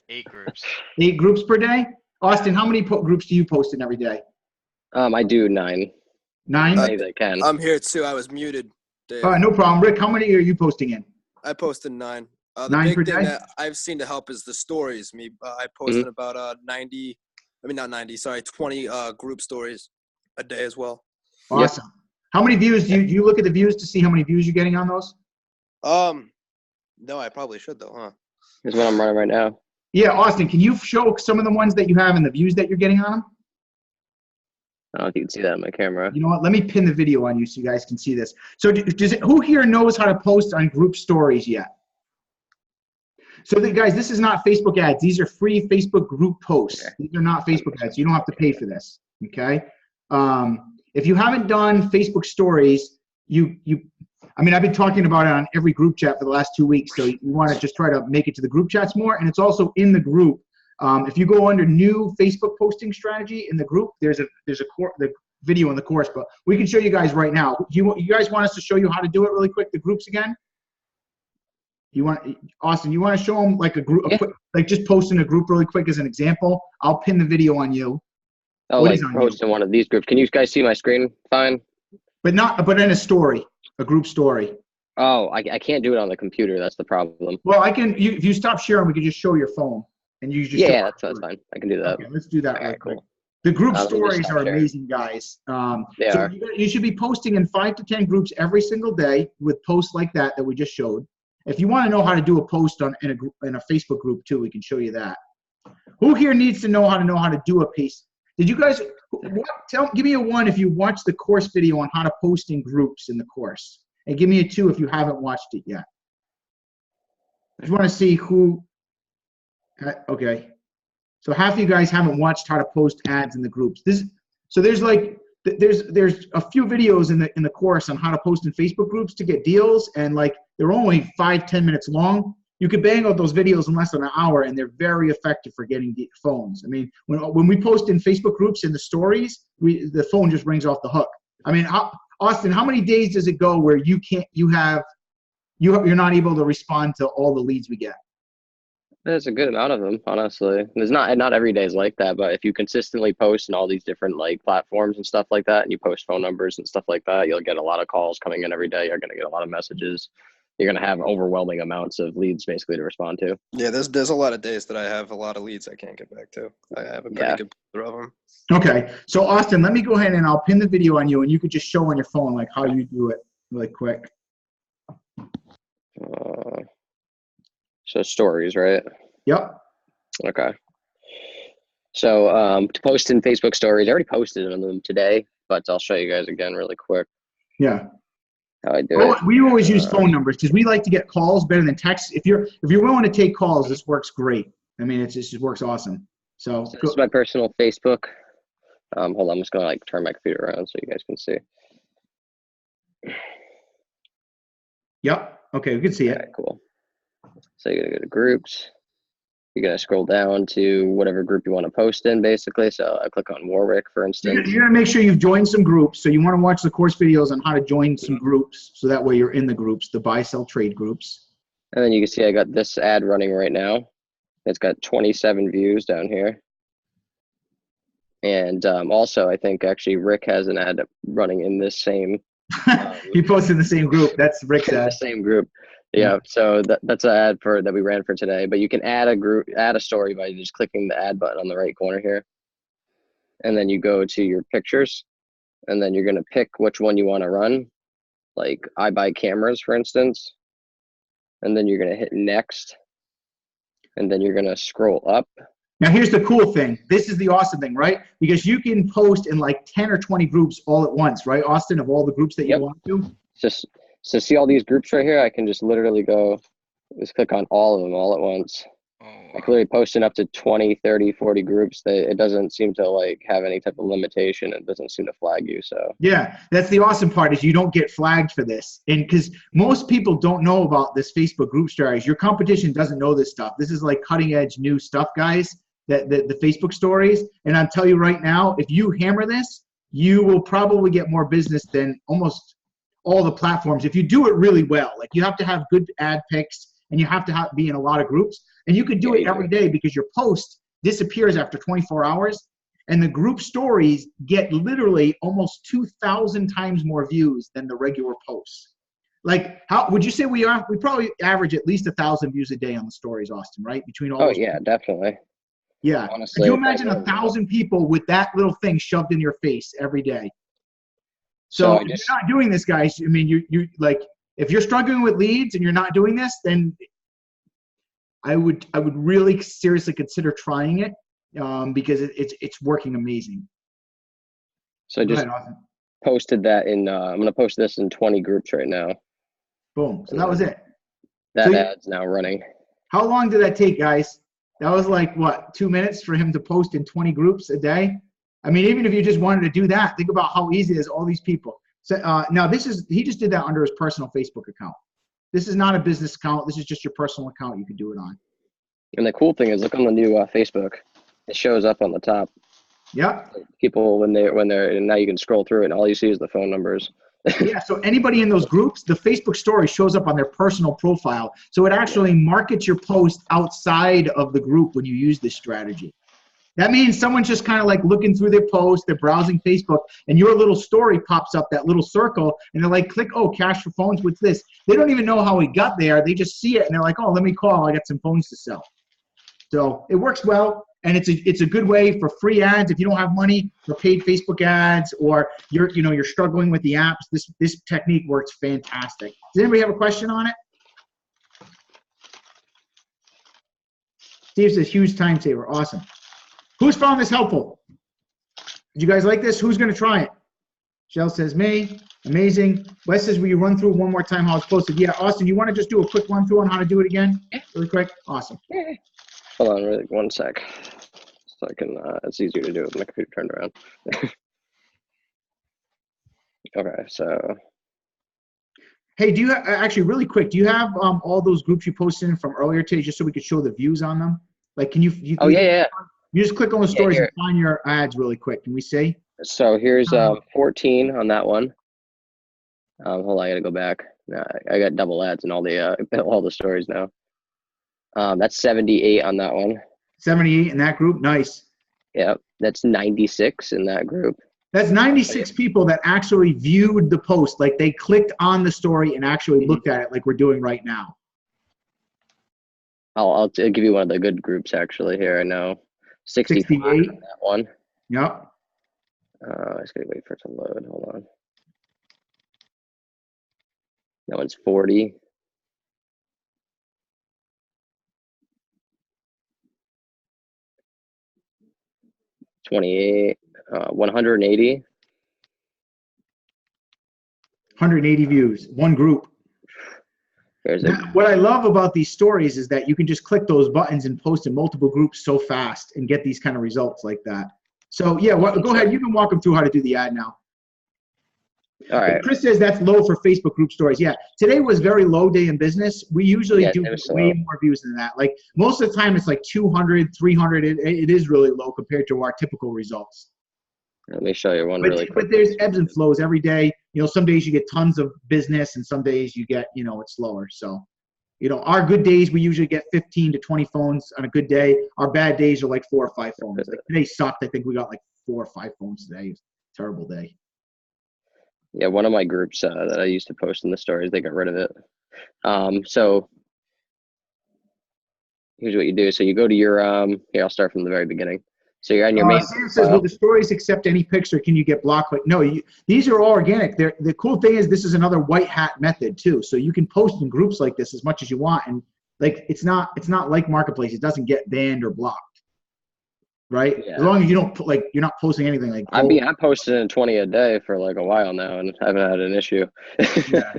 Eight groups. 8 groups per day? Austin, how many groups do you post in every day? I do 9. 9? Many that I can. I'm here too. I was muted, Dave. No problem. Rick, how many are you posting in? I posted 9. The 9 per big thing day? that I've seen to help is the stories. I posted about 20 group stories a day as well. Awesome. Yep. How many views do you look at the views to see how many views you're getting on those? No, I probably should though, huh? Here's what I'm running right now. Yeah, Austin, can you show some of the ones that you have and the views that you're getting on them? I don't know if you can see that on my camera. You know what? Let me pin the video on you so you guys can see this. So who here knows how to post on group stories yet? So guys, this is not Facebook ads. These are free Facebook group posts. Okay. These are not Facebook ads. You don't have to pay for this, okay? If you haven't done Facebook stories, I mean, I've been talking about it on every group chat for the last 2 weeks, so you want to just try to make it to the group chats more, and it's also in the group. If you go under new Facebook posting strategy in the group, there's the video in the course, but we can show you guys right now. You guys want us to show you how to do it really quick, the groups again? Austin, you want to show them like a group, like just post in a group really quick as an example? I'll pin the video on you. Oh, like post in one of these groups. Can you guys see my screen fine? But in a story, a group story. Oh, I can't do it on the computer. That's the problem. Well, if you stop sharing, we can just show your phone. And you just that's fine. I can do that. Okay, let's do that right quick. The group stories are amazing, guys. They are. You should be posting in 5 to 10 groups every single day with posts like that we just showed. If you want to know how to do a post in a Facebook group too, we can show you that. Who here needs to know how to do a post? Did you guys give me a 1 if you watched the course video on how to post in groups in the course, and give me a 2 if you haven't watched it yet. I just want to see who. Okay, so half of you guys haven't watched how to post ads in the groups. There's a few videos in the course on how to post in Facebook groups to get deals, and like they're only 5-10 minutes long. You could bang out those videos in less than an hour, and they're very effective for getting phones. I mean, when we post in Facebook groups in the stories, the phone just rings off the hook. I mean, Austin, how many days does it go where you're not able to respond to all the leads we get? There's a good amount of them, honestly. There's not every day is like that, but if you consistently post in all these different like platforms and stuff like that, and you post phone numbers and stuff like that, you'll get a lot of calls coming in every day. You're going to get a lot of messages. You're going to have overwhelming amounts of leads basically to respond to. Yeah, there's a lot of days that I have a lot of leads I can't get back to. I have a pretty good throw of them. Okay, so Austin, let me go ahead and I'll pin the video on you, and you could just show on your phone like how you do it really quick. So stories, right? Yep. Okay. So to post in Facebook stories, I already posted on them today, but I'll show you guys again really quick. Yeah. How I do it. We always use phone numbers because we like to get calls better than text. If you're willing to take calls, this works great. I mean, it just works awesome. So this is my personal Facebook. Hold on, I'm just gonna like turn my computer around so you guys can see. Yep. Okay, we can see it. All right, cool. So you're gonna go to groups. You're gonna scroll down to whatever group you want to post in, basically. So I click on Warwick, for instance. You're gonna make sure you've joined some groups. So you want to watch the course videos on how to join some groups, so that way you're in the groups, the buy, sell, trade groups. And then you can see I got this ad running right now. It's got 27 views down here. And also, I think actually Rick has an ad running in this same. He posted in the same group. That's Rick's ad. The same group. Yeah, so that's an ad that we ran for today. But you can add a story by just clicking the add button on the right corner here. And then you go to your pictures, and then you're going to pick which one you want to run, like I buy cameras, for instance. And then you're going to hit next, and then you're going to scroll up. Now, here's the cool thing. This is the awesome thing, right? Because you can post in like 10 or 20 groups all at once, right, Austin, of all the groups that you want to? So see all these groups right here? I can just literally just click on all of them all at once. Oh, Like literally posting up to 20, 30, 40 groups, it doesn't seem to like have any type of limitation. It doesn't seem to flag you. So Yeah, that's the awesome part is you don't get flagged for this. And because most people don't know about this Facebook group strategies, your competition doesn't know this stuff. This is like cutting edge new stuff, guys, that the Facebook stories. And I'll tell you right now, if you hammer this, you will probably get more business than almost all the platforms. If you do it really well, like you have to have good ad picks and you have to be in a lot of groups. And you could do it every day because your post disappears after 24 hours. And the group stories get literally almost 2,000 times more views than the regular posts. Like, how would you say we are? We probably average at least 1,000 views a day on the stories, Austin, right? Between all. Oh those yeah, people. definitely. Yeah. Honestly, could you imagine 1,000 people with that little thing shoved in your face every day? So if you're not doing this, guys, I mean, you like, if you're struggling with leads and you're not doing this, then I would really seriously consider trying it because it's working amazing. So I just posted that in. I'm gonna post this in 20 groups right now. Boom. So that was it. That ad's now running. How long did that take, guys? That was like what, 2 minutes for him to post in 20 groups a day? I mean, even if you just wanted to do that, think about how easy it is. All these people. So now he just did that under his personal Facebook account. This is not a business account. This is just your personal account you can do it on. And the cool thing is, look on the new Facebook. It shows up on the top. Yep. People when they're and now you can scroll through it and all you see is the phone numbers. Yeah, so anybody in those groups, the Facebook story shows up on their personal profile. So it actually markets your post outside of the group when you use this strategy. That means someone's just kind of like looking through their post, they're browsing Facebook, and your little story pops up, that little circle, and they're like, click, oh, cash for phones, what's this? They don't even know how we got there. They just see it, and they're like, oh, let me call. I got some phones to sell. So it works well, and it's a good way for free ads. If you don't have money for paid Facebook ads, or you're struggling with the apps, this technique works fantastic. Does anybody have a question on it? Steve says, huge time saver. Awesome. Who's found this helpful? Did you guys like this? Who's going to try it? Shell says, me. Amazing. Wes says, will you run through one more time how it's posted? Yeah, Austin, you want to just do a quick run through on how to do it again? Really quick? Awesome. Hold on really 1 sec. So I can, it's easier to do with my computer turned around. Okay, so. Hey, do you actually really quick, do you have all those groups you posted in from earlier today just so we could show the views on them? Like, can you oh, yeah. You just click on the stories and find your ads really quick. Can we see? So here's 14 on that one. Hold on, I gotta go back. I got double ads in all the stories now. That's 78 on that one. 78 in that group. Nice. Yep, that's 96 in that group. That's 96 people that actually viewed the post. Like they clicked on the story and actually looked at it like we're doing right now. I'll give you one of the good groups actually here. I know 68 on that one. Yep. I just gotta wait for it to load. Hold on. That one's 40. $28, 180. 180 views, one group. What I love about these stories is that you can just click those buttons and post in multiple groups so fast and get these kind of results like that. So yeah, go ahead. You can walk them through how to do the ad now. All right. Chris says that's low for Facebook group stories. Yeah, today was very low day in business. We usually do way more views than that. Like most of the time it's like 200, 300. It is really low compared to our typical results. Let me show you one really quick. But there's ebbs and flows every day. Some days you get tons of business and some days you get, it's slower. So, our good days, we usually get 15 to 20 phones on a good day. Our bad days are like 4 or 5 phones. Like today sucked. I think we got like 4 or 5 phones today. Terrible day. Yeah, one of my groups that I used to post in the stories, they got rid of it. So here's what you do. So you go to your, here, I'll start from the very beginning. So you're on your main. Sam says, will the stories accept any picture? Can you get blocked? No, these are all organic. The cool thing is this is another white hat method too. So you can post in groups like this as much as you want. And like, it's not like Marketplace. It doesn't get banned or blocked. right? Yeah. As long as you don't put, like, you're not posting anything like. I'm posting 20 a day for like a while now, and I haven't had an issue. Yeah.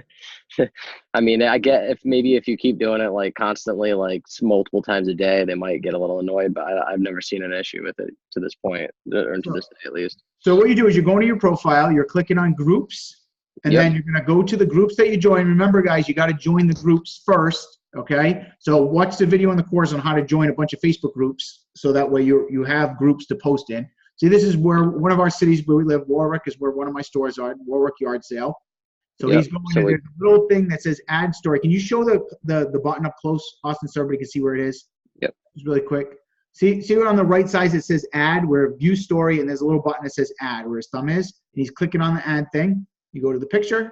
I mean, I get if you keep doing it like constantly, like multiple times a day, they might get a little annoyed. But I've never seen an issue with it to this point, or to this day at least. So what you do is you go into your profile, you're clicking on groups, and Yep. then you're gonna go to the groups that you join. Remember, guys, you got to join the groups first. Okay. So watch the video in the course on how to join a bunch of Facebook groups, so that way you have groups to post in. See, this is where one of our cities where we live, Warwick, is where one of my stores are, Warwick Yard Sale. So Yep. he's going So in, there's a little thing that says add story. Can you show the button up close, Austin, so everybody can see where it is? Yep. Just really quick. See what on the right side it says add, where view story, and there's a little button that says add, where his thumb is. And he's clicking on the add thing. You go to the picture.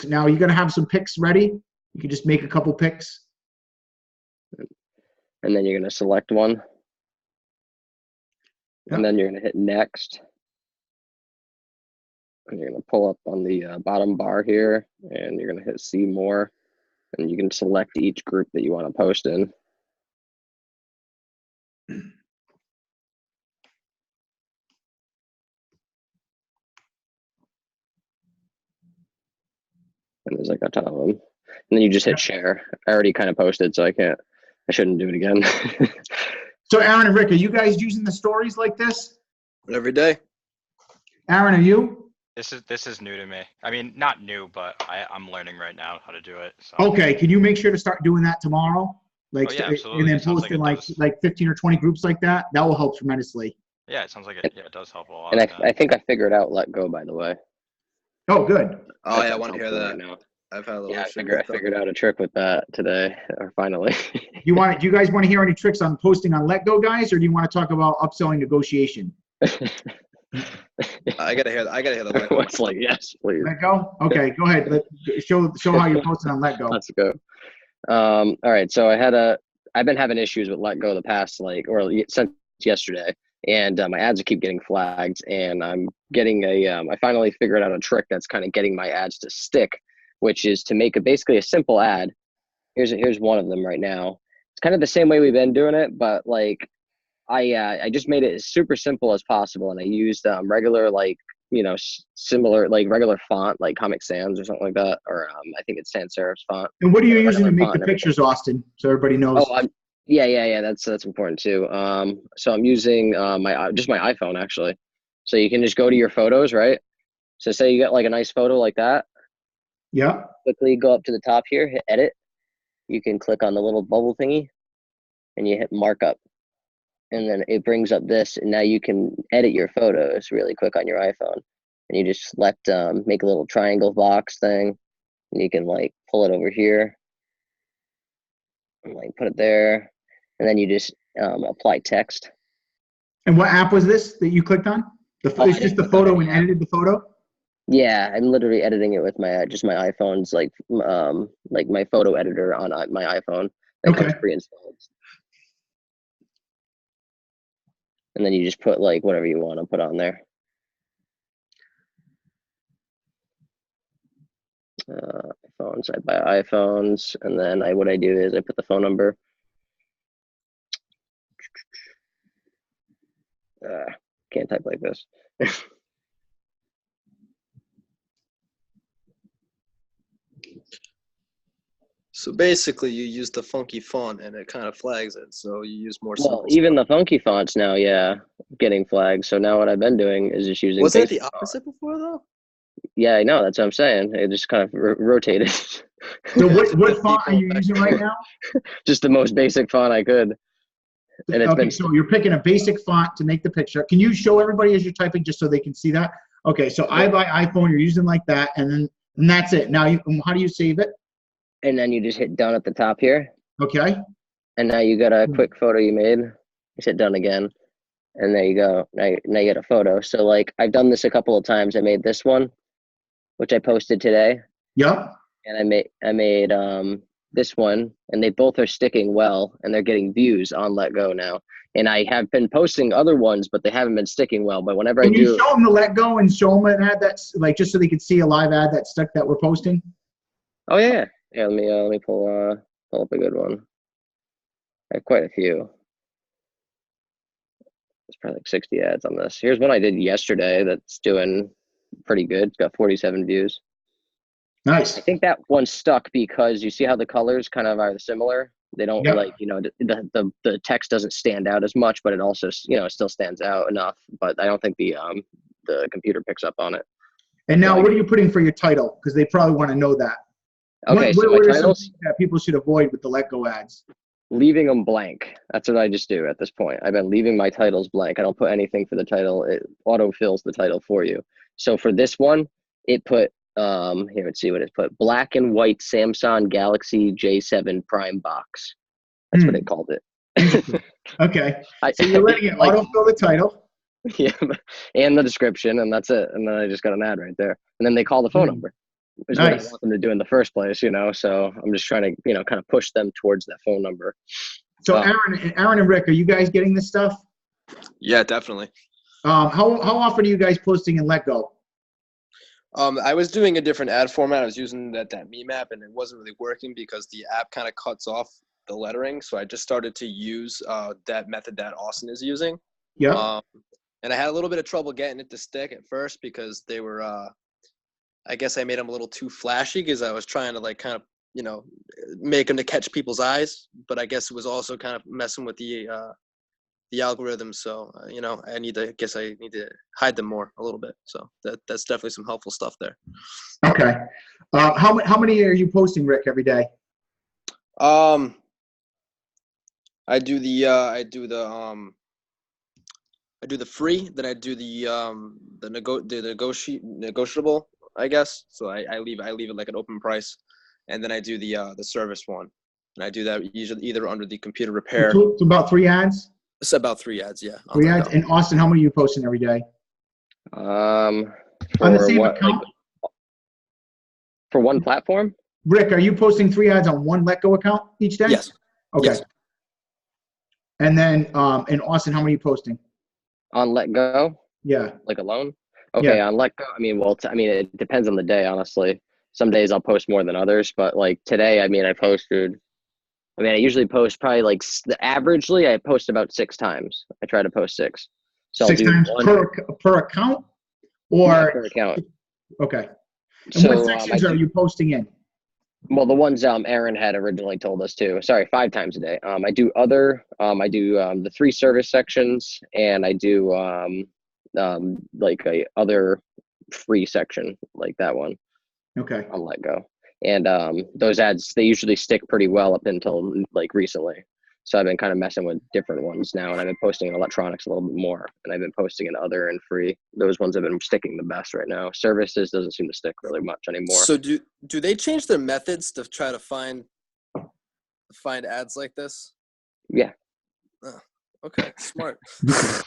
Now you're gonna have some pics ready. You can just make a couple pics. And then you're gonna select one, Yep. and then you're gonna hit next. And you're gonna pull up on the bottom bar here, and you're gonna hit see more, and you can select each group that you want to post in. And there's like a ton of them. And then you just hit share. I already kind of posted, so I shouldn't do it again. So Aaron and Rick, are you guys using the stories like this? Every day. Aaron, are you? This is new to me. I mean, not new, but I'm learning right now how to do it. So. Okay, can you make sure to start doing that tomorrow? Like, Oh, yeah, and absolutely. then It sounds post like in it does. like 15 or 20 groups like that. That will help tremendously. Yeah, it sounds like it. Yeah, it does help a lot. And yeah. I think I figured out Letgo, by the way. Oh, good. Oh yeah, I That's want to hear helpful that. right now. I've had a little Yeah, issue I with that. figured out a trick with that today, or finally. Do you guys want to hear any tricks on posting on Letgo, guys, or do you want to talk about upselling negotiation? I gotta hear the Letgo. Everyone's like, yes, please. Letgo? Okay, go ahead. Show how you're posting on Letgo. Let's go. All right, so I've been having issues with Letgo the past since yesterday, and my ads keep getting flagged, and I'm getting I finally figured out a trick that's kind of getting my ads to stick, which is to make basically a simple ad. Here's one of them right now. It's kind of the same way we've been doing it, but like I just made it as super simple as possible, and I used regular similar like regular font like Comic Sans or something like that, or I think it's sans serif's font. And what are you Regular using to make font the and everything. pictures, Austin, so everybody knows? Oh, yeah. That's important too. So I'm using my iPhone actually. So you can just go to your photos, right? So say you get like a nice photo like that. Yeah. Quickly go up to the top here, hit edit. You can click on the little bubble thingy, and you hit markup, and then it brings up this, and now you can edit your photos really quick on your iPhone. And you just select make a little triangle box thing, and you can like pull it over here, and like put it there, and then you just apply text. And what app was this that you clicked on? It's just the photo and edited the photo? Yeah, I'm literally editing it with my iPhone's like my photo editor on my iPhone that comes pre-installed. And then you just put like whatever you want to put on there. iPhones, I buy iPhones, and then what I do is I put the phone number. Can't type like this. So basically, you use the funky font, and it kind of flags it. So you use more. Well, even the funky fonts now, yeah, getting flagged. So now what I've been doing is just using. Wasn't it the opposite before though? Yeah, I know. That's what I'm saying. It just kind of rotated. So what font are you using right now? Just the most basic font I could. And it's so you're picking a basic font to make the picture. Can you show everybody as you're typing just so they can see that? Okay, so I buy iPhone, you're using like that, and that's it. Now, how do you save it? And then you just hit done at the top here. Okay. And now you got a quick photo you made. You hit done again. And there you go. Now you get a photo. So like I've done this a couple of times. I made this one, which I posted today. Yep. And I made this one, and they both are sticking well, and they're getting views on Letgo now. And I have been posting other ones, but they haven't been sticking well. But whenever Can I do, you show them the Letgo and show them an ad that's like just so they can see a live ad that's stuck that we're posting? Oh yeah. Let me pull up a good one. I have quite a few. There's probably like 60 ads on this. Here's one I did yesterday that's doing pretty good. It's got 47 views. Nice. I think that one stuck because you see how the colors kind of are similar. They don't Yep. like, you know, the text doesn't stand out as much, but it also, you know, it still stands out enough. But I don't think the computer picks up on it. And now, So what are you putting for your title? Because they probably want to know that. Okay, so what my are some titles, things that people should avoid with the Letgo ads? leaving them blank. That's what I just do at this point. I've been leaving my titles blank. I don't put anything for the title. It auto fills the title for you. So for this one, it put here, let's see what it put. Black and white Samsung Galaxy J7 Prime box. That's what it called it. Okay. So you're letting it autofill the title. Yeah, and the description, and that's it. And then I just got an ad right there. And then they call the phone number, which is what I Nice. want them to do in the first place, you know. So I'm just trying to, you know, kind of push them towards that phone number. So Aaron and Rick, are you guys getting this stuff? Yeah, definitely. How often are you guys posting in Letgo? I was doing a different ad format. I was using that meme app, and it wasn't really working because the app kind of cuts off the lettering. So I just started to use that method that Austin is using. Yeah. And I had a little bit of trouble getting it to stick at first because they were, I guess I made them a little too flashy because I was trying to like kind of, you know, make them to catch people's eyes. But I guess it was also kind of messing with the algorithm. So, you know, I need to hide them more a little bit. So that's definitely some helpful stuff there. Okay. How many are you posting, Rick, every day? I do the free, then I do the negotiable, I guess. So I leave it like an open price, and then I do the service one, and I do that usually either under the computer repair. It's about 3 ads. It's about 3 ads, yeah. 3 ads. And Austin, how many are you posting every day? On On the same account? For one platform? Rick, are you posting 3 ads on one Letgo account each day? Yes. Okay. Yes. And then, in Austin, how many are you posting? On Letgo? Yeah. Like alone? Okay, Yeah. on Letgo, I mean, well, I mean, it depends on the day, honestly. Some days I'll post more than others, but like today, I mean, I usually post probably like averagely, I post about 6 times. I try to post 6. So 6 times per account? Or per account. Okay. And So, what sections are you posting in? Well, the ones Aaron had originally told us to. Sorry, 5 times a day. I do the 3 service sections, and I do like a other free section like that one. Okay. On Letgo. And those ads, they usually stick pretty well up until like recently. So I've been kind of messing with different ones now, and I've been posting in electronics a little bit more, and I've been posting in other and free. Those ones have been sticking the best right now. Services doesn't seem to stick really much anymore. So do they change their methods to try to find ads like this? Yeah. Oh, okay, smart. Yeah.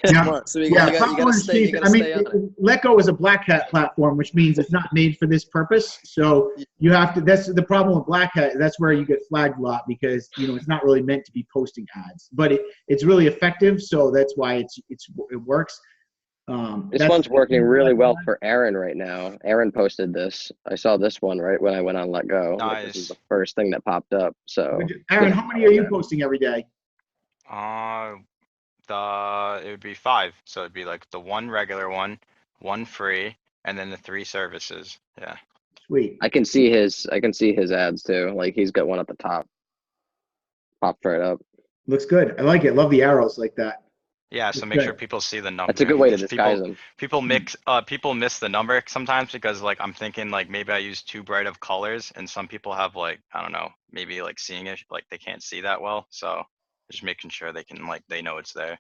Smart. So you gotta stay on it. Letgo is a black hat platform, which means it's not made for this purpose. So you have to. That's the problem with black hat. That's where you get flagged a lot because it's not really meant to be posting ads, but it's really effective. So that's why it works. This one's working really well for Aaron right now. Aaron posted this. I saw this one right when I went on Letgo. Nice. This is the first thing that popped up. So Aaron, how many are you posting every day? It would be 5. So it'd be like the 1 regular one, 1 free, and then the 3 services. Yeah. Sweet. I can see his ads too. Like he's got one at the top. Popped right up. Looks good. I like it. Love the arrows like that. Yeah, so make sure people see the number. That's a good way to disguise them. People miss the number sometimes because like I'm thinking like maybe I use too bright of colors, and some people have like I don't know, maybe like seeing it like they can't see that well. So just making sure they know it's there.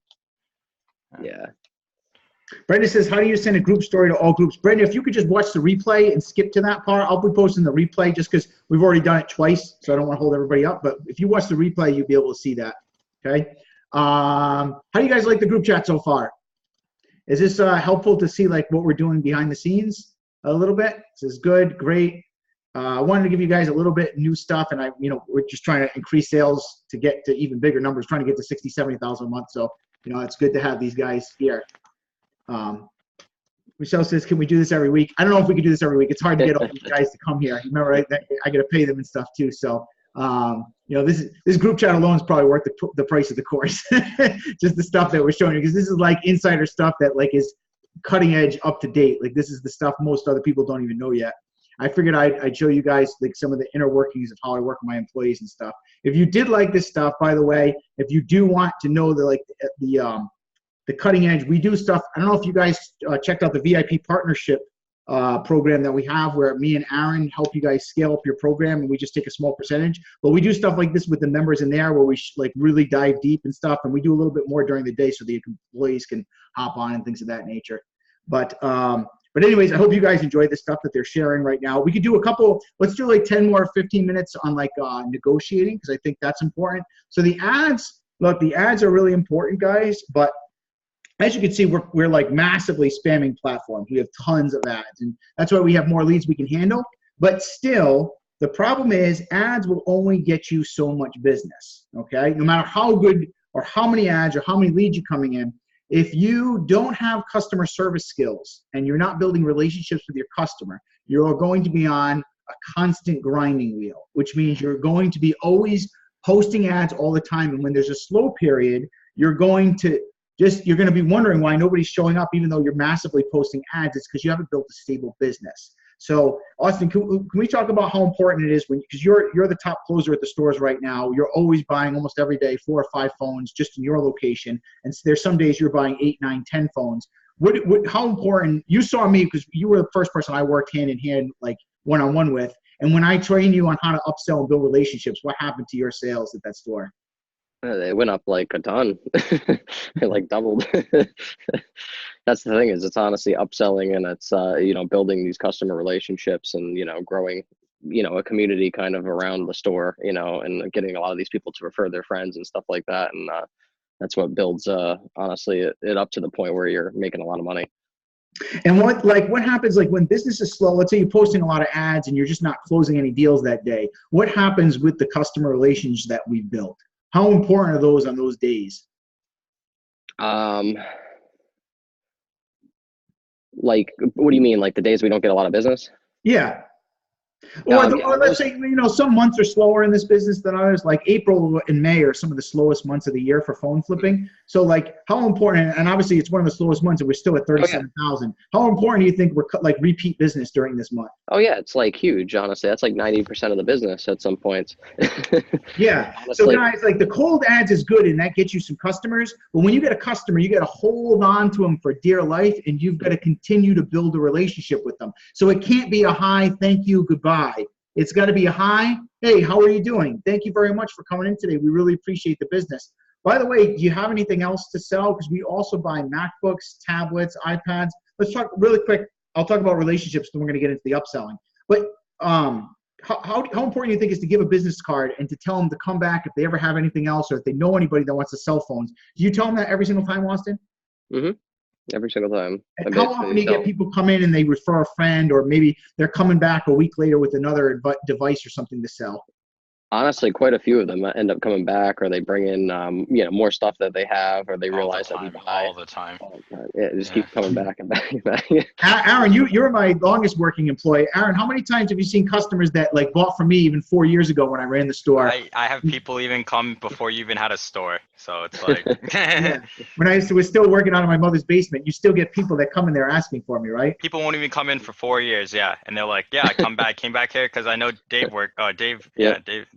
Yeah. Brenda says, how do you send a group story to all groups? Brenda, if you could just watch the replay and skip to that part, I'll be posting the replay just because we've already done it twice, so I don't want to hold everybody up. But if you watch the replay, you'll be able to see that. Okay. How do you guys like the group chat so far? Is this helpful to see like what we're doing behind the scenes a little bit? This is good, great. I wanted to give you guys a little bit new stuff, and we're just trying to increase sales to get to even bigger numbers, trying to get to 60, 70,000 a month. So, it's good to have these guys here. Michelle says, can we do this every week? I don't know if we can do this every week. It's hard to get all these guys to come here. Remember, I got to pay them and stuff too. So You know, this group chat alone is probably worth the price of the course. Just the stuff that we're showing you, because this is like insider stuff that like is cutting edge, up to date. Like this is the stuff most other people don't even know yet. I figured I'd show you guys like some of the inner workings of how I work with my employees and stuff. If you did like this stuff, by the way, if you do want to know the cutting edge, we do stuff. I don't know if you guys checked out the VIP partnership program that we have, where me and Aaron help you guys scale up your program, and we just take a small percentage. But we do stuff like this with the members in there, where we like really dive deep and stuff, and we do a little bit more during the day so the employees can hop on and things of that nature. But anyways, I hope you guys enjoy the stuff that they're sharing right now. We could do let's do like 10 more 15 minutes on like negotiating, because I think that's important. So the ads, look, the ads are really important, guys, but as you can see, we're like massively spamming platforms. We have tons of ads, and that's why we have more leads we can handle. But still, the problem is ads will only get you so much business, okay? No matter how good or how many ads or how many leads you're coming in, if you don't have customer service skills and you're not building relationships with your customer, you're going to be on a constant grinding wheel, which means you're going to be always posting ads all the time. And when there's a slow period, you're going to be wondering why nobody's showing up, even though you're massively posting ads. It's because you haven't built a stable business. So Austin, can we talk about how important it is because you're the top closer at the stores right now. You're always buying almost every day 4 or 5 phones just in your location. And there's some days you're buying 8, 9, 10 phones. How important, you saw me because you were the first person I worked hand in hand, like one-on-one with. And when I trained you on how to upsell and build relationships, what happened to your sales at that store? They went up like a ton. They like doubled. That's the thing, is it's honestly upselling, and it's building these customer relationships, and growing a community kind of around the store, and getting a lot of these people to refer their friends and stuff like that. And that's what builds honestly it up to the point where you're making a lot of money. And what happens like when business is slow? Let's say you're posting a lot of ads and you're just not closing any deals that day. What happens with the customer relations that we've built? How important are those on those days? Like, what do you mean? Like the days we don't get a lot of business? Yeah. Or let's say, some months are slower in this business than others. Like April and May are some of the slowest months of the year for phone flipping. So like how important, and obviously it's one of the slowest months and we're still at 37,000. How important do you think we're like repeat business during this month? Oh yeah, it's like huge, honestly. That's like 90% of the business at some points. Yeah. So guys, like the cold ads is good and that gets you some customers. But when you get a customer, you got to hold on to them for dear life, and you've got to continue to build a relationship with them. So it can't be a hi, thank you, goodbye. It's got to be a hi, hey, how are you doing? Thank you very much for coming in today. We really appreciate the business. By the way, do you have anything else to sell? Because we also buy MacBooks, tablets, iPads. Let's talk really quick. I'll talk about relationships, then we're going to get into the upselling. But how important do you think is to give a business card and to tell them to come back if they ever have anything else, or if they know anybody that wants to sell phones? Do you tell them that every single time, Austin? Mm-hmm. Every single time. And how often do you get people come in and they refer a friend, or maybe they're coming back a week later with another device or something to sell? Honestly, quite a few of them end up coming back, or they bring in, more stuff that they have, or they realize that we buy all the time. Yeah, just keep coming back and back and back. Aaron, you're my longest working employee. Aaron, how many times have you seen customers that like bought from me even 4 years ago when I ran the store? I have people even come before you even had a store, so it's like. Yeah. When I was still working out of my mother's basement, you still get people that come in there asking for me, right? People won't even come in for 4 years, yeah, and they're like, yeah, I came back here because I know Dave worked.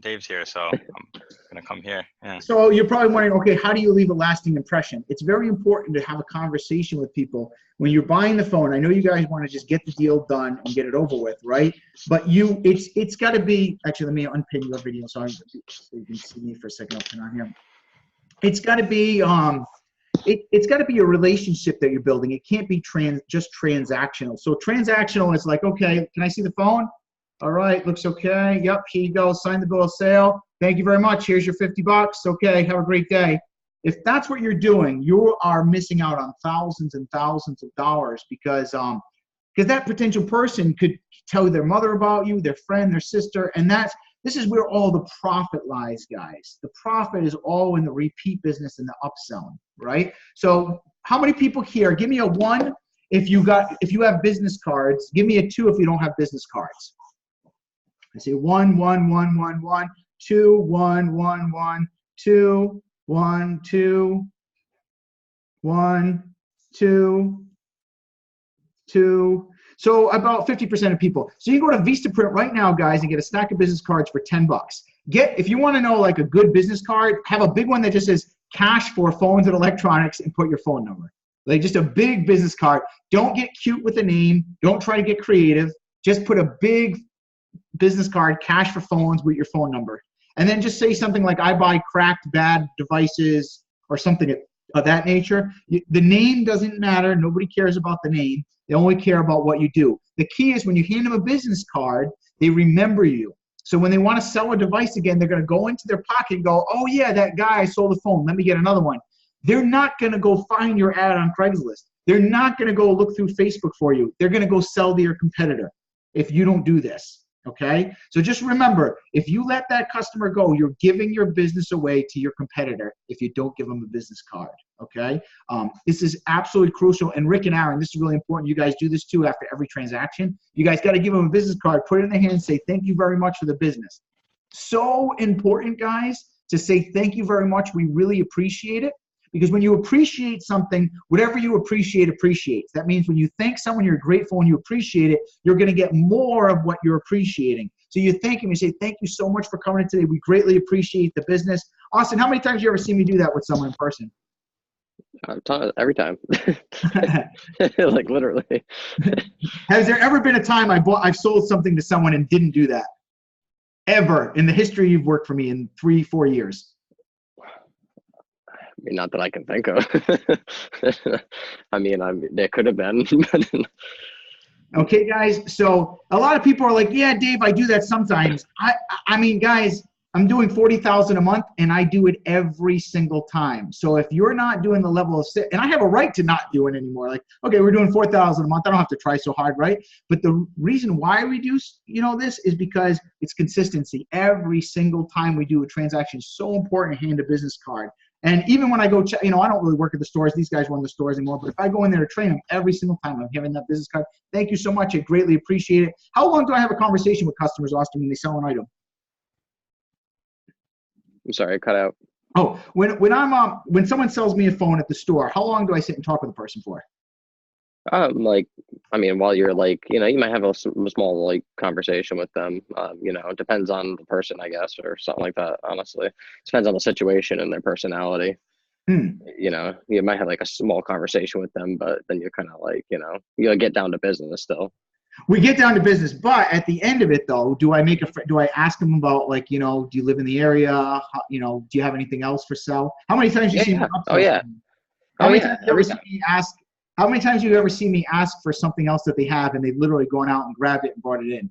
Dave's here, so I'm gonna come here. Yeah. So you're probably wondering, okay, how do you leave a lasting impression? It's very important to have a conversation with people when you're buying the phone. I know you guys want to just get the deal done and get it over with, right? But it's got to be. Actually, let me unpin your video so you can see me for a second. I'll turn on here. It's got to be it's got to be a relationship that you're building. It can't be just transactional. So transactional is like, okay, can I see the phone? All right, looks okay. Yep, here you go. Sign the bill of sale. Thank you very much. Here's your $50. Okay, have a great day. If that's what you're doing, you are missing out on thousands and thousands of dollars because that potential person could tell their mother about you, their friend, their sister, and this is where all the profit lies, guys. The profit is all in the repeat business and the upselling, right? So how many people here? Give me a 1 if you have business cards. Give me a 2 if you don't have business cards. I say 1, 1, 1, 1, 1, 2 1 1 1 2 1 2 1 2 2. So about 50% of people. So you can go to Vistaprint right now, guys, and get a stack of business cards for $10. If you want to know like a good business card, have a big one that just says cash for phones and electronics and put your phone number. Like just a big business card. Don't get cute with the name. Don't try to get creative. Just put a big business card, cash for phones with your phone number. And then just say something like, I buy cracked bad devices or something of that nature. The name doesn't matter. Nobody cares about the name. They only care about what you do. The key is when you hand them a business card, they remember you. So when they want to sell a device again, they're going to go into their pocket and go, oh yeah, that guy, I sold a phone. Let me get another one. They're not going to go find your ad on Craigslist. They're not going to go look through Facebook for you. They're going to go sell to your competitor if you don't do this. Okay, so just remember, if you let that customer go, you're giving your business away to your competitor if you don't give them a business card. Okay, this is absolutely crucial. And Rick and Aaron, this is really important. You guys do this too after every transaction. You guys got to give them a business card, put it in their hand, say thank you very much for the business. So important, guys, to say thank you very much. We really appreciate it. Because when you appreciate something, whatever you appreciate appreciates. That means when you thank someone, you're grateful and you appreciate it, you're going to get more of what you're appreciating. So you thank them, you say, thank you so much for coming in today. We greatly appreciate the business. Austin, how many times have you ever seen me do that with someone in person? Every time. Like literally. Has there ever been a time I've sold something to someone and didn't do that? Ever in the history you've worked for me in 3-4 years? I mean, not that I can think of. I mean, there could have been. Okay, guys. So a lot of people are like, yeah, Dave, I do that sometimes. I mean, guys, I'm doing 40,000 a month and I do it every single time. So if you're not doing the level of, and I have a right to not do it anymore. Like, okay, we're doing 4,000 a month. I don't have to try so hard, right? But the reason why we do, this is because it's consistency. Every single time we do a transaction is so important to hand a business card. And even when I go, I don't really work at the stores. These guys run the stores anymore. But if I go in there to train them, every single time I'm giving that business card. Thank you so much. I greatly appreciate it. How long do I have a conversation with customers, Austin, when they sell an item? I'm sorry, I cut out. Oh, when someone sells me a phone at the store, how long do I sit and talk with the person for? While you're you might have a small conversation with them. It depends on the person, I guess, or something like that. Honestly, it depends on the situation and their personality. You might have a small conversation with them, but then you're kind of you'll get down to business still. We get down to business, but at the end of it, though, do I ask them about do you live in the area? Do you have anything else for sale? How many times you see me upsell? Oh yeah. How many times do you ever see me ask for something else that they have and they literally gone out and grabbed it and brought it in?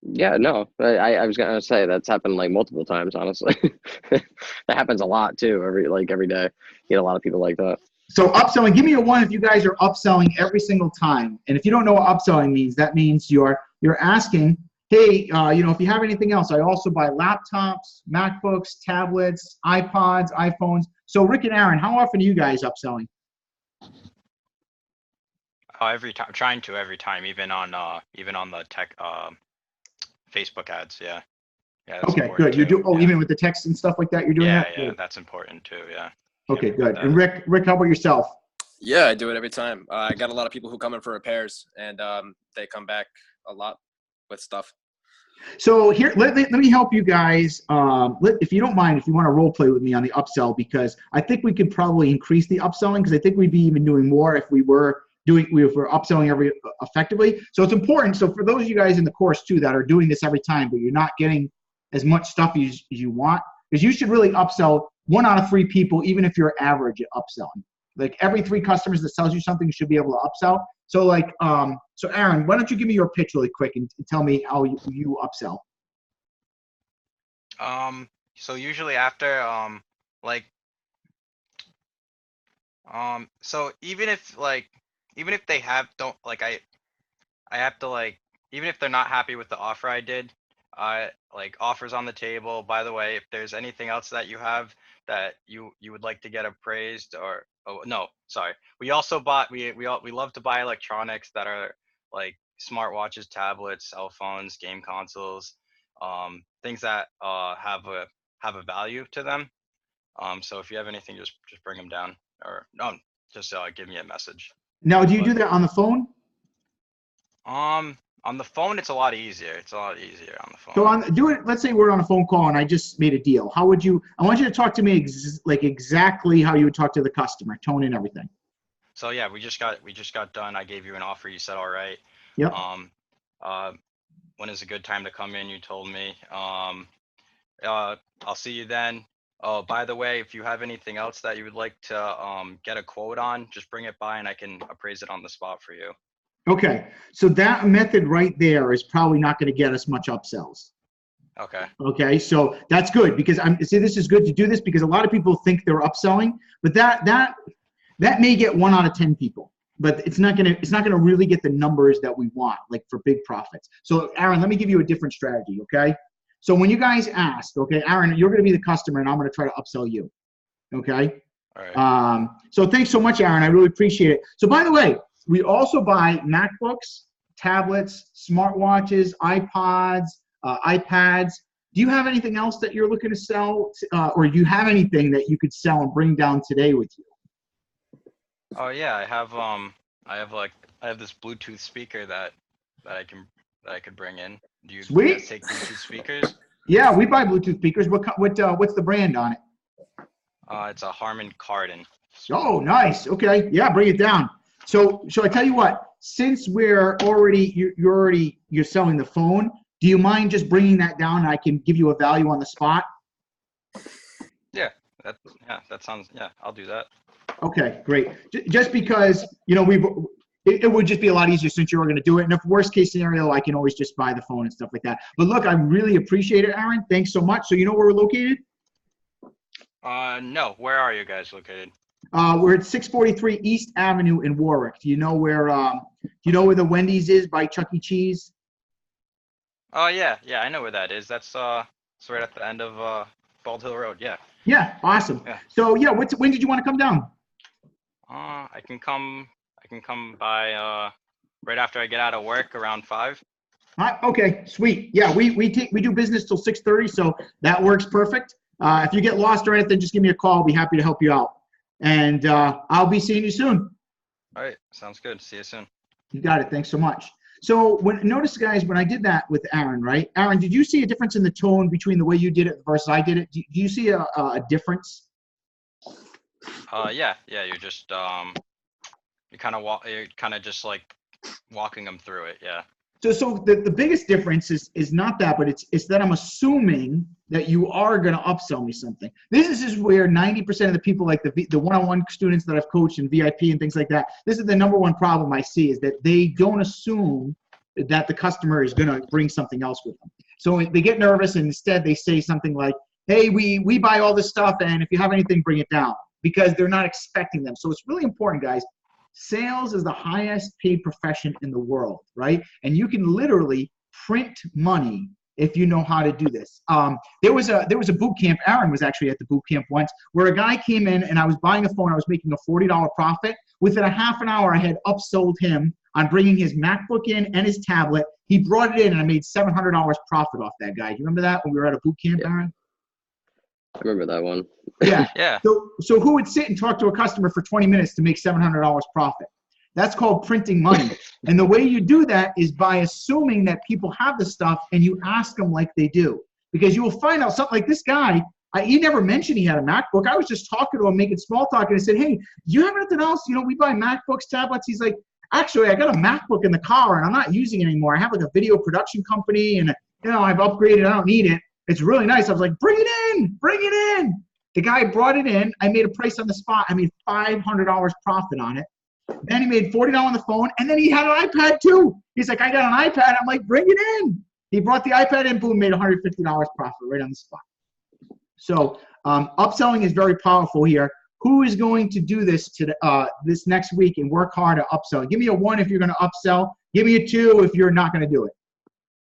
Yeah, no, I was gonna say that's happened multiple times, honestly. That happens a lot too, every day. You get a lot of people like that. So upselling, give me a 1 if you guys are upselling every single time. And if you don't know what upselling means, that means you're asking, hey, if you have anything else, I also buy laptops, MacBooks, tablets, iPods, iPhones. So Rick and Aaron, how often are you guys upselling? Every time, trying to every time, even on the tech Facebook ads. Yeah. Yeah. Okay, good. You do. Oh, yeah. Even with the text and stuff like that, you're doing that. Yeah, that's important too. Yeah. Okay, good. And Rick, how about yourself? Yeah, I do it every time. I got a lot of people who come in for repairs, and they come back a lot with stuff. So here, let me help you guys. If you don't mind, if you want to role play with me on the upsell, because I think we could probably increase the upselling, because I think we'd be even doing more if we were upselling effectively. So it's important. So for those of you guys in the course too that are doing this every time, but you're not getting as much stuff as you want, because you should really upsell 1 out of 3 people, even if you're average at upselling. Like every 3 customers that sells you something, you should be able to upsell. So so Aaron, why don't you give me your pitch really quick and tell me how you upsell? So usually after so even if they have I have to even if they're not happy with the offer I did, offers on the table. By the way, if there's anything else that you have that you would like to get appraised, or we also we love to buy electronics that are like smartwatches, tablets, cell phones, game consoles. things that have a value to them. So if you have anything, just bring them down, or no, just give me a message. Now, do you do that on the phone? On the phone, it's a lot easier. It's a lot easier on the phone. So do it. Let's say we're on a phone call and I just made a deal. How would you? I want you to talk to me like exactly how you would talk to the customer, tone and everything. So yeah, we just got done. I gave you an offer. You said all right. Yep. When is a good time to come in? You told me. I'll see you then. Oh, by the way, if you have anything else that you would like to get a quote on, just bring it by and I can appraise it on the spot for you. Okay, so that method right there is probably not going to get us much upsells. Okay. Okay, so that's good because this is good to do this because a lot of people think they're upselling, but that may get 1 out of 10 people, but it's not gonna really get the numbers that we want, like for big profits. So Aaron, let me give you a different strategy. Okay, so when you guys ask, okay, Aaron, you're going to be the customer and I'm going to try to upsell you. Okay. All right. So thanks so much, Aaron. I really appreciate it. So by the way, we also buy MacBooks, tablets, smartwatches, iPods, iPads. Do you have anything else that you're looking to sell, or do you have anything that you could sell and bring down today with you? Oh yeah, I have this Bluetooth speaker that I could bring in. Do you guys take Bluetooth speakers? Yeah, we buy Bluetooth speakers. What's the brand on it? It's a Harman Kardon. Oh, nice. Okay, yeah, bring it down. So I tell you what, since you're selling the phone, do you mind just bringing that down and I can give you a value on the spot? Yeah, that sounds, yeah, I'll do that. Okay, great. Just because, it would just be a lot easier since you were going to do it. And if worst case scenario, I can always just buy the phone and stuff like that. But look, I really appreciate it, Aaron. Thanks so much. So you know where we're located? No, where are you guys located? We're at 643 East Avenue in Warwick. Do you know where the Wendy's is by Chuck E. Cheese? Oh yeah, I know where that is. That's it's right at the end of Bald Hill Road. Yeah. Yeah, awesome. Yeah. So yeah, when did you want to come down? I can come by right after I get out of work around 5. Okay, sweet. Yeah, we do business till 6:30, so that works perfect. If you get lost or anything, just give me a call. I'll be happy to help you out. And I'll be seeing you soon. All right, sounds good. See you soon. You got it. Thanks so much. So notice, guys, when I did that with Aaron, right? Aaron, did you see a difference in the tone between the way you did it versus I did it? Do you see a difference? Yeah. You're just you're kind of just like walking them through it. Yeah. So the biggest difference is not that, but it's that I'm assuming that you are going to upsell me something. This is where 90% of the people, like the one-on-one students that I've coached in VIP and things like that, this is the number one problem I see, is that they don't assume that the customer is going to bring something else with them. So they get nervous and instead they say something like, hey, we buy all this stuff and if you have anything, bring it down, because they're not expecting them. So it's really important, guys. Sales is the highest paid profession in the world, right? And you can literally print money if you know how to do this. There was a boot camp. Aaron was actually at the boot camp once, where a guy came in and I was buying a phone. I was making a $40 profit. Within a half an hour, I had upsold him on bringing his MacBook in and his tablet. He brought it in and I made $700 profit off that guy. Do you remember that when we were at a boot camp, Aaron? I remember that one. Yeah. Yeah. So who would sit and talk to a customer for 20 minutes to make $700 profit? That's called printing money. And the way you do that is by assuming that people have the stuff and you ask them like they do. Because you will find out something like this guy, he never mentioned he had a MacBook. I was just talking to him, making small talk, and I said, hey, do you have anything else? We buy MacBooks, tablets. He's like, actually, I got a MacBook in the car and I'm not using it anymore. I have like a video production company and I've upgraded. I don't need it. It's really nice. I was like, bring it in, bring it in. The guy brought it in. I made a price on the spot. I made $500 profit on it. Then he made $40 on the phone, and then he had an iPad too. He's like, I got an iPad. I'm like, bring it in. He brought the iPad in, boom, made $150 profit right on the spot. So upselling is very powerful here. Who is going to do this this next week and work hard to upsell? Give me a 1 if you're going to upsell. Give me a 2 if you're not going to do it.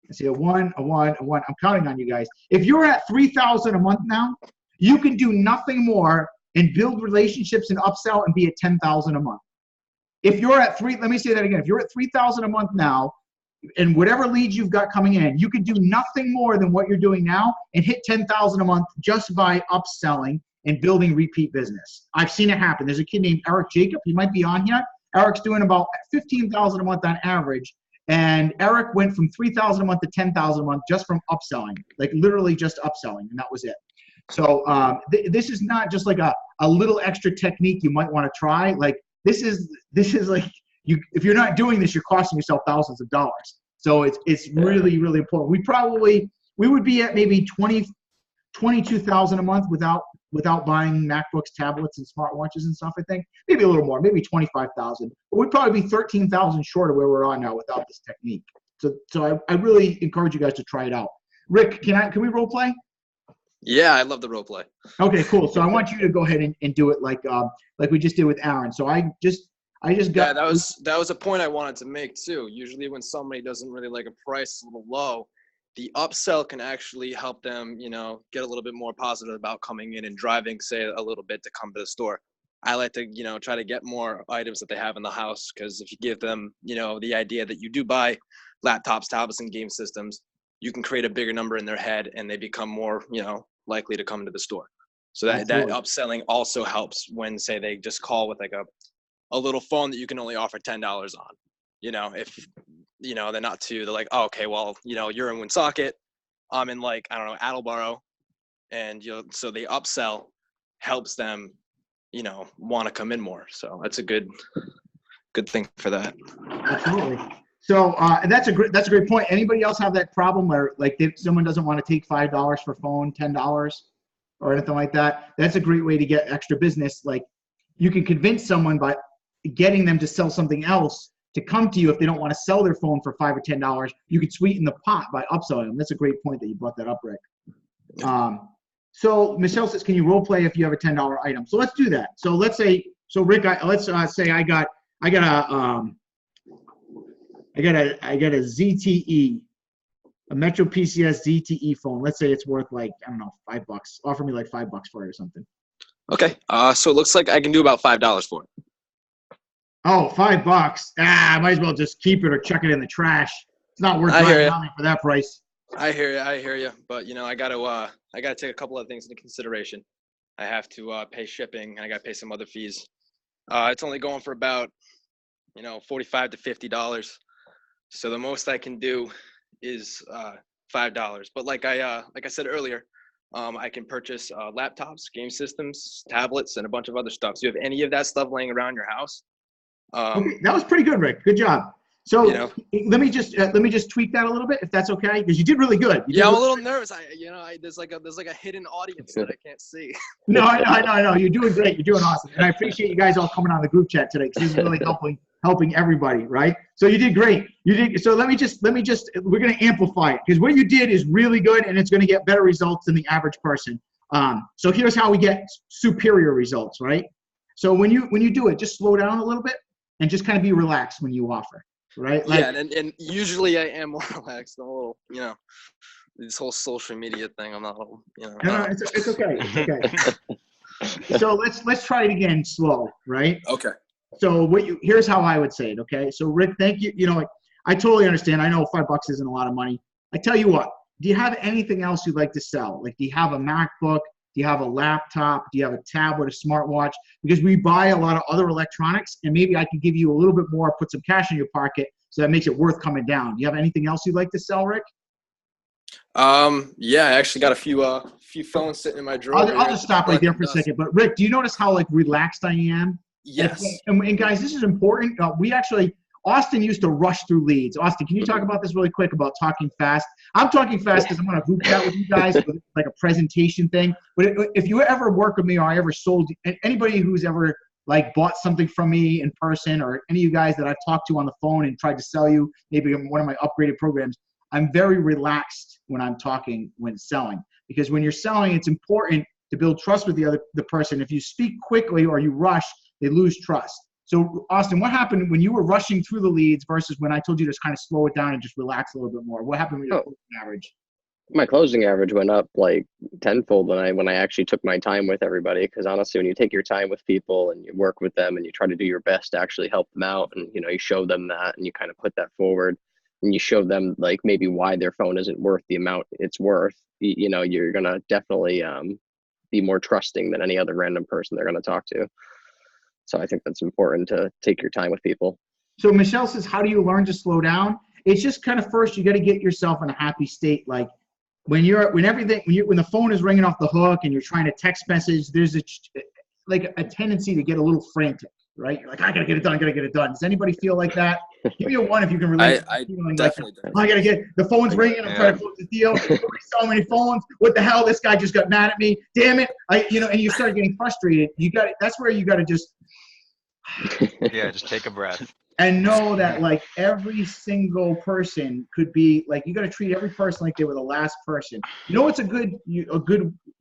I see a 1, a 1, a 1. I'm counting on you guys. If you're at $3,000 a month now, you can do nothing more and build relationships and upsell and be at $10,000 a month. If you're at let me say that again. If you're at $3,000 a month now, and whatever leads you've got coming in, you could do nothing more than what you're doing now and hit 10,000 a month just by upselling and building repeat business. I've seen it happen. There's a kid named Eric Jacob. He might be on here. Eric's doing about 15,000 a month on average. And Eric went from 3,000 a month to 10,000 a month just from upselling, like literally just upselling, and that was it. So this is not just like a little extra technique you might want to try. Like this is like if you're not doing this, you're costing yourself thousands of dollars. So it's really, really important. We would be at maybe 22,000 a month without buying MacBooks, tablets, and smartwatches and stuff. I think maybe a little more, maybe 25,000. But we'd probably be 13,000 short of where we're on now without this technique. So I really encourage you guys to try it out. Rick, can we role play? Yeah, I love the role play. Okay, cool. So I want you to go ahead and do it like we just did with Aaron. So I just got that was a point I wanted to make too. Usually when somebody doesn't really like a price a little low, the upsell can actually help them, get a little bit more positive about coming in and driving, say, a little bit to come to the store. I like to, try to get more items that they have in the house, because if you give them, the idea that you do buy laptops, tablets, and game systems, you can create a bigger number in their head and they become more, likely to come to the store. So that upselling also helps when, say, they just call with like a little phone that you can only offer $10 on. If they're not they're like, oh, okay, well, you're in Woonsocket, I'm in like, I don't know, Attleboro, and so the upsell helps them, want to come in more. So that's a good thing for that. Absolutely. So that's a great point. Anybody else have that problem where like if someone doesn't want to take $5 for phone, $10 or anything like that? That's a great way to get extra business. Like you can convince someone by getting them to sell something else to come to you. If they don't want to sell their phone for $5 or $10, you could sweeten the pot by upselling them. That's a great point that you brought that up, Rick. So Michelle says, can you role play if you have a $10 item? So let's do that. So let's say, Rick, let's say I got a ZTE, a Metro PCS ZTE phone. Let's say it's worth like, I don't know, $5. Offer me like $5 for it or something. Okay. So it looks like I can do about $5 for it. Oh, $5. I might as well just keep it or chuck it in the trash. It's not worth buying for that price. I hear you. But I gotta take a couple of things into consideration. I have to pay shipping, and I gotta pay some other fees. It's only going for about $45 to $50. So the most I can do is $5. But like I said earlier, I can purchase laptops, game systems, tablets, and a bunch of other stuff. So you have any of that stuff laying around your house? Okay, that was pretty good, Rick. Good job. So let me just tweak that a little bit, if that's okay, because you did really good. I'm a little nervous. There's like a hidden audience that I can't see. No, I know. You're doing great. You're doing awesome, and I appreciate you guys all coming on the group chat today, because this is really helping everybody, right? So you did great. So let me just we're gonna amplify it, because what you did is really good, and it's gonna get better results than the average person. So here's how we get superior results, right? So when you do it, just slow down a little bit and just kind of be relaxed when you offer. Right? Like, and usually I am more relaxed. I'm a little, this whole social media thing. I'm not, No, it's okay. It's okay. So let's try it again, slow, right? Okay. So here's how I would say it. Okay. So Rick, thank you. I totally understand. I know $5 isn't a lot of money. I tell you what. Do you have anything else you'd like to sell? Like, do you have a MacBook? Do you have a laptop? Do you have a tablet, a smartwatch? Because we buy a lot of other electronics, and maybe I could give you a little bit more, put some cash in your pocket, so that makes it worth coming down. Do you have anything else you'd like to sell, Rick? Yeah, I actually got a few phones sitting in my drawer. I'll just stop right there for a second. But Rick, do you notice how relaxed I am? Yes. And guys, this is important. Austin used to rush through leads. Austin, can you talk about this really quick about talking fast? I'm talking fast because I'm on a group chat with you guys, with like a presentation thing. But if you ever work with me, or I ever sold anybody who's ever like bought something from me in person, or any of you guys that I've talked to on the phone and tried to sell you, maybe one of my upgraded programs, I'm very relaxed when I'm talking, when selling, because when you're selling, it's important to build trust with the person. If you speak quickly or you rush, they lose trust. So Austin, what happened when you were rushing through the leads versus when I told you to just kind of slow it down and just relax a little bit more? What happened with your closing average? My closing average went up like tenfold when I actually took my time with everybody. Because honestly, when you take your time with people and you work with them and you try to do your best to actually help them out, and you show them that and you kind of put that forward, and you show them like maybe why their phone isn't worth the amount it's worth, you know, you're gonna definitely be more trusting than any other random person they're gonna talk to. So I think that's important to take your time with people. So Michelle says, how do you learn to slow down? It's just kind of first, you got to get yourself in a happy state. Like when the phone is ringing off the hook and you're trying to text message, there's a tendency to get a little frantic, right? You're like, I gotta get it done, gotta get it done. Does anybody feel like that? Give me a one if you can relate. I feeling definitely like, I gotta get the phone's ringing. I'm trying to close the deal. So many phones. What the hell? This guy just got mad at me. Damn it! And you start getting frustrated. That's where you got to just Yeah, just take a breath. And know that like every single person could be like, you got to treat every person like they were the last person. You know what's a good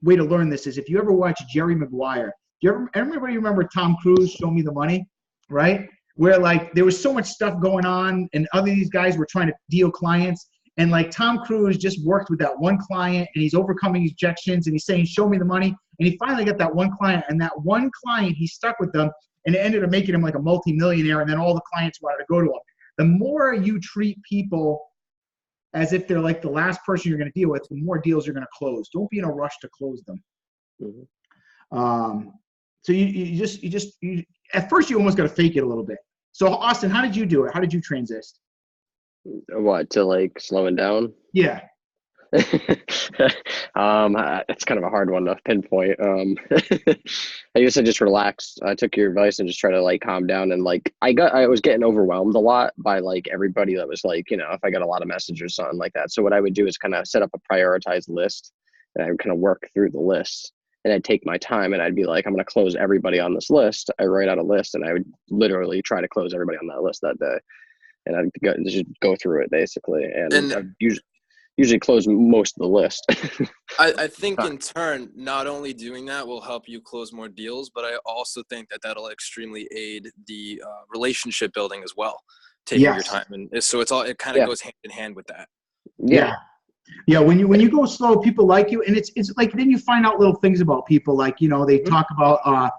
way to learn this is if you ever watch Jerry Maguire. Everybody remember Tom Cruise, Show Me the Money, right? Where like there was so much stuff going on and other these guys were trying to deal clients. And like Tom Cruise just worked with that one client and he's overcoming objections and he's saying, show me the money. And he finally got that one client, and that one client, he stuck with them. And it ended up making him like a multi-millionaire, and then all the clients wanted to go to him. The more you treat people as if they're like the last person you're going to deal with, the more deals you're going to close. Don't be in a rush to close them. Mm-hmm. So you at first you almost got to fake it a little bit. So Austin, how did you do it? How did you transition? What, to like slowing down? Yeah. It's kind of a hard one to pinpoint. I guess I just relaxed. I took your advice and just try to like calm down, and like I was getting overwhelmed a lot by like everybody that was like, you know, if I got a lot of messages or something like that. So what I would do is kind of set up a prioritized list, and I would kind of work through the list, and I'd take my time, and I'd be like, I'm going to close everybody on this list. I write out a list, and I would literally try to close everybody on that list that day, and I'd just go through it basically, and I'd usually close most of the list. I think in turn, not only doing that will help you close more deals, but I also think that that'll extremely aid the relationship building as well, taking your time. And so it kind of goes hand in hand with that. Yeah, when you go slow, people like you, and it's like then you find out little things about people, like, you know, they talk about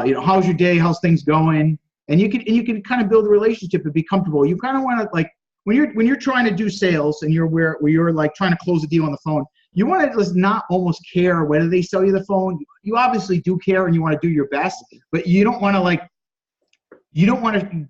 you know, how's your day, how's things going, and you can kind of build a relationship and be comfortable. You kind of want to like when you're trying to do sales and you're where you're like trying to close a deal on the phone, you want to just not almost care whether they sell you the phone. You obviously do care and you want to do your best, but you don't want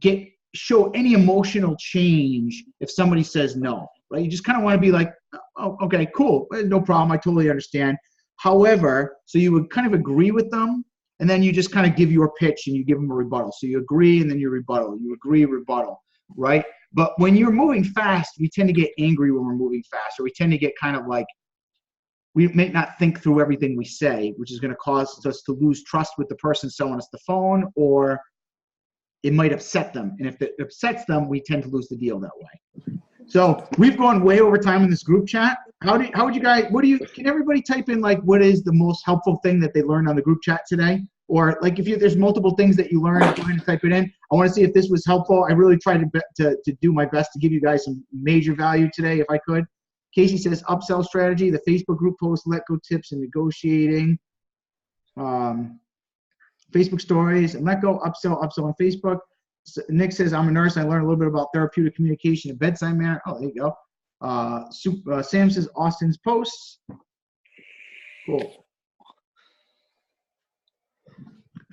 to show any emotional change if somebody says no, right? You just kind of want to be like, oh, okay, cool, no problem, I totally understand. However, so you would kind of agree with them, and then you just kind of give your pitch and you give them a rebuttal. So you agree and then you rebuttal, you agree, rebuttal, right? But when you're moving fast, we tend to get angry when we're moving fast, or we tend to get kind of like, we may not think through everything we say, which is going to cause us to lose trust with the person selling us the phone, or it might upset them. And if it upsets them, we tend to lose the deal that way. So we've gone way over time in this group chat. Can everybody type in like, what is the most helpful thing that they learned on the group chat today? Or like if there's multiple things that you learned, go ahead and type it in. I want to see if this was helpful. I really tried to do my best to give you guys some major value today if I could. Casey says upsell strategy, the Facebook group post, Letgo tips and negotiating. Facebook stories and Letgo, upsell on Facebook. Nick says, I'm a nurse. I learned a little bit about therapeutic communication and bedside manner. Oh, there you go. Sam says Austin's posts. Cool.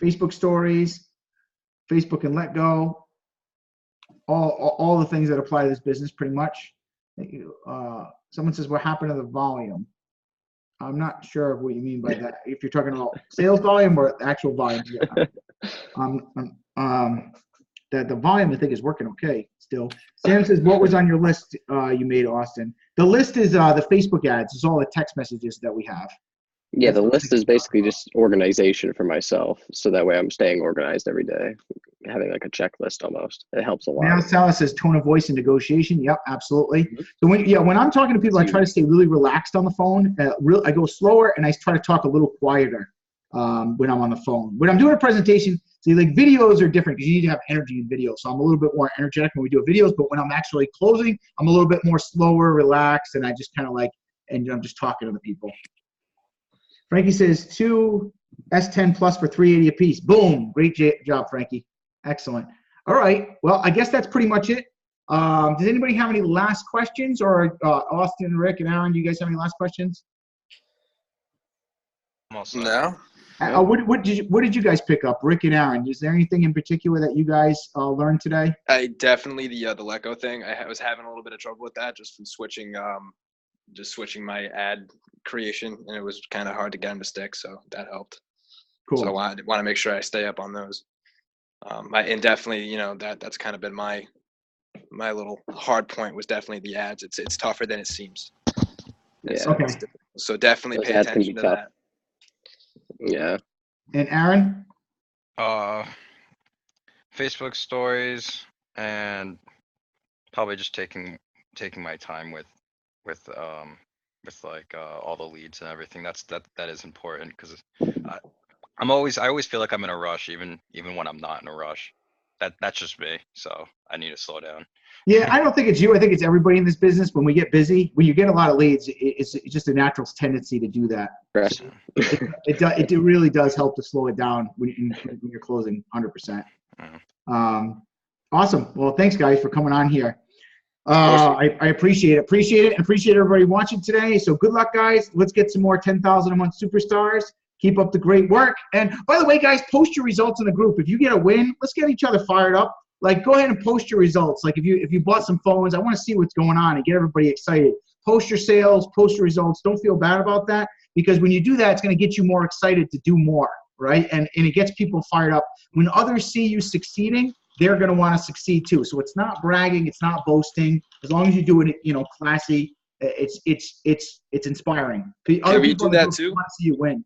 Facebook stories, Facebook and Letgo, all the things that apply to this business pretty much. Thank you. Someone says, what happened to the volume? I'm not sure of what you mean by that. If you're talking about sales volume or actual volume. Yeah. The volume, I think, is working okay still. Sam says, what was on your list you made, Austin? The list is the Facebook ads. It's all the text messages that we have. Yeah, the list is basically just organization for myself. So that way I'm staying organized every day, having like a checklist almost. It helps a lot. Now Salas says tone of voice and negotiation. Yep, absolutely. So when I'm talking to people, I try to stay really relaxed on the phone. I go slower and I try to talk a little quieter when I'm on the phone. When I'm doing a presentation, see, like videos are different because you need to have energy in video. So I'm a little bit more energetic when we do videos, but when I'm actually closing, I'm a little bit more slower, relaxed, and I just kind of like, and I'm just talking to the people. Frankie says 2 S10 Plus for $380 a piece. Boom. Great job, Frankie. Excellent. All right. Well, I guess that's pretty much it. Does anybody have any last questions, or Austin, Rick, and Aaron, do you guys have any last questions? No. What did you guys pick up, Rick and Aaron? Is there anything in particular that you guys learned today? I definitely the Letgo thing. I was having a little bit of trouble with that just from switching my ad creation, and it was kind of hard to get them to stick. So that helped. Cool. So I want to make sure I stay up on those. And definitely, you know, that's kind of been my little hard point was definitely the ads. It's tougher than it seems. Yeah. Okay. So definitely Those pay ads can attention be to tough. that. Yeah. And Aaron? Facebook stories and probably just taking my time with like all the leads and everything. That is important because I always feel like I'm in a rush, even when I'm not in a rush. That's just me. So I need to slow down. Yeah, I don't think it's you. I think it's everybody in this business. When we get busy, when you get a lot of leads, it's just a natural tendency to do that. Press. It really does help to slow it down when you're closing 100%. Awesome. Well, thanks guys for coming on here. I appreciate it. Appreciate everybody watching today. So good luck, guys. Let's get some more 10,000 a month superstars. Keep up the great work. And by the way, guys, post your results in the group. If you get a win, let's get each other fired up. Like, go ahead and post your results. Like, if you bought some phones, I want to see what's going on and get everybody excited. Post your sales, post your results. Don't feel bad about that, because when you do that, it's going to get you more excited to do more, right? And it gets people fired up. When others see you succeeding, they're going to want to succeed too. So it's not bragging, it's not boasting. As long as you do it, you know, classy, it's inspiring. Can we do that too? Want to see you win.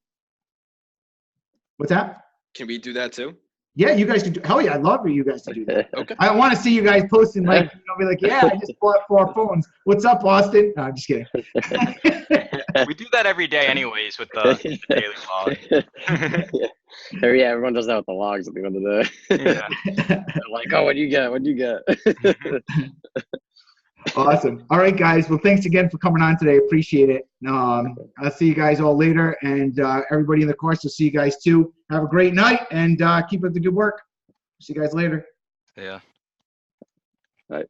What's that? Can we do that too? Yeah, you guys can do. Hell yeah, I'd love for you guys to do that. Okay. I want to see you guys posting, like, you know, be like, yeah, I just bought 4 phones. What's up, Austin? No, I'm just kidding. We do that every day anyways with the daily log. Yeah, everyone does that with the logs at the end of the day. Yeah. Like, oh, what'd you get? Awesome. All right, guys. Well, thanks again for coming on today. Appreciate it. I'll see you guys all later, and everybody in the course will see you guys too. Have a great night, and keep up the good work. See you guys later. Yeah. All right.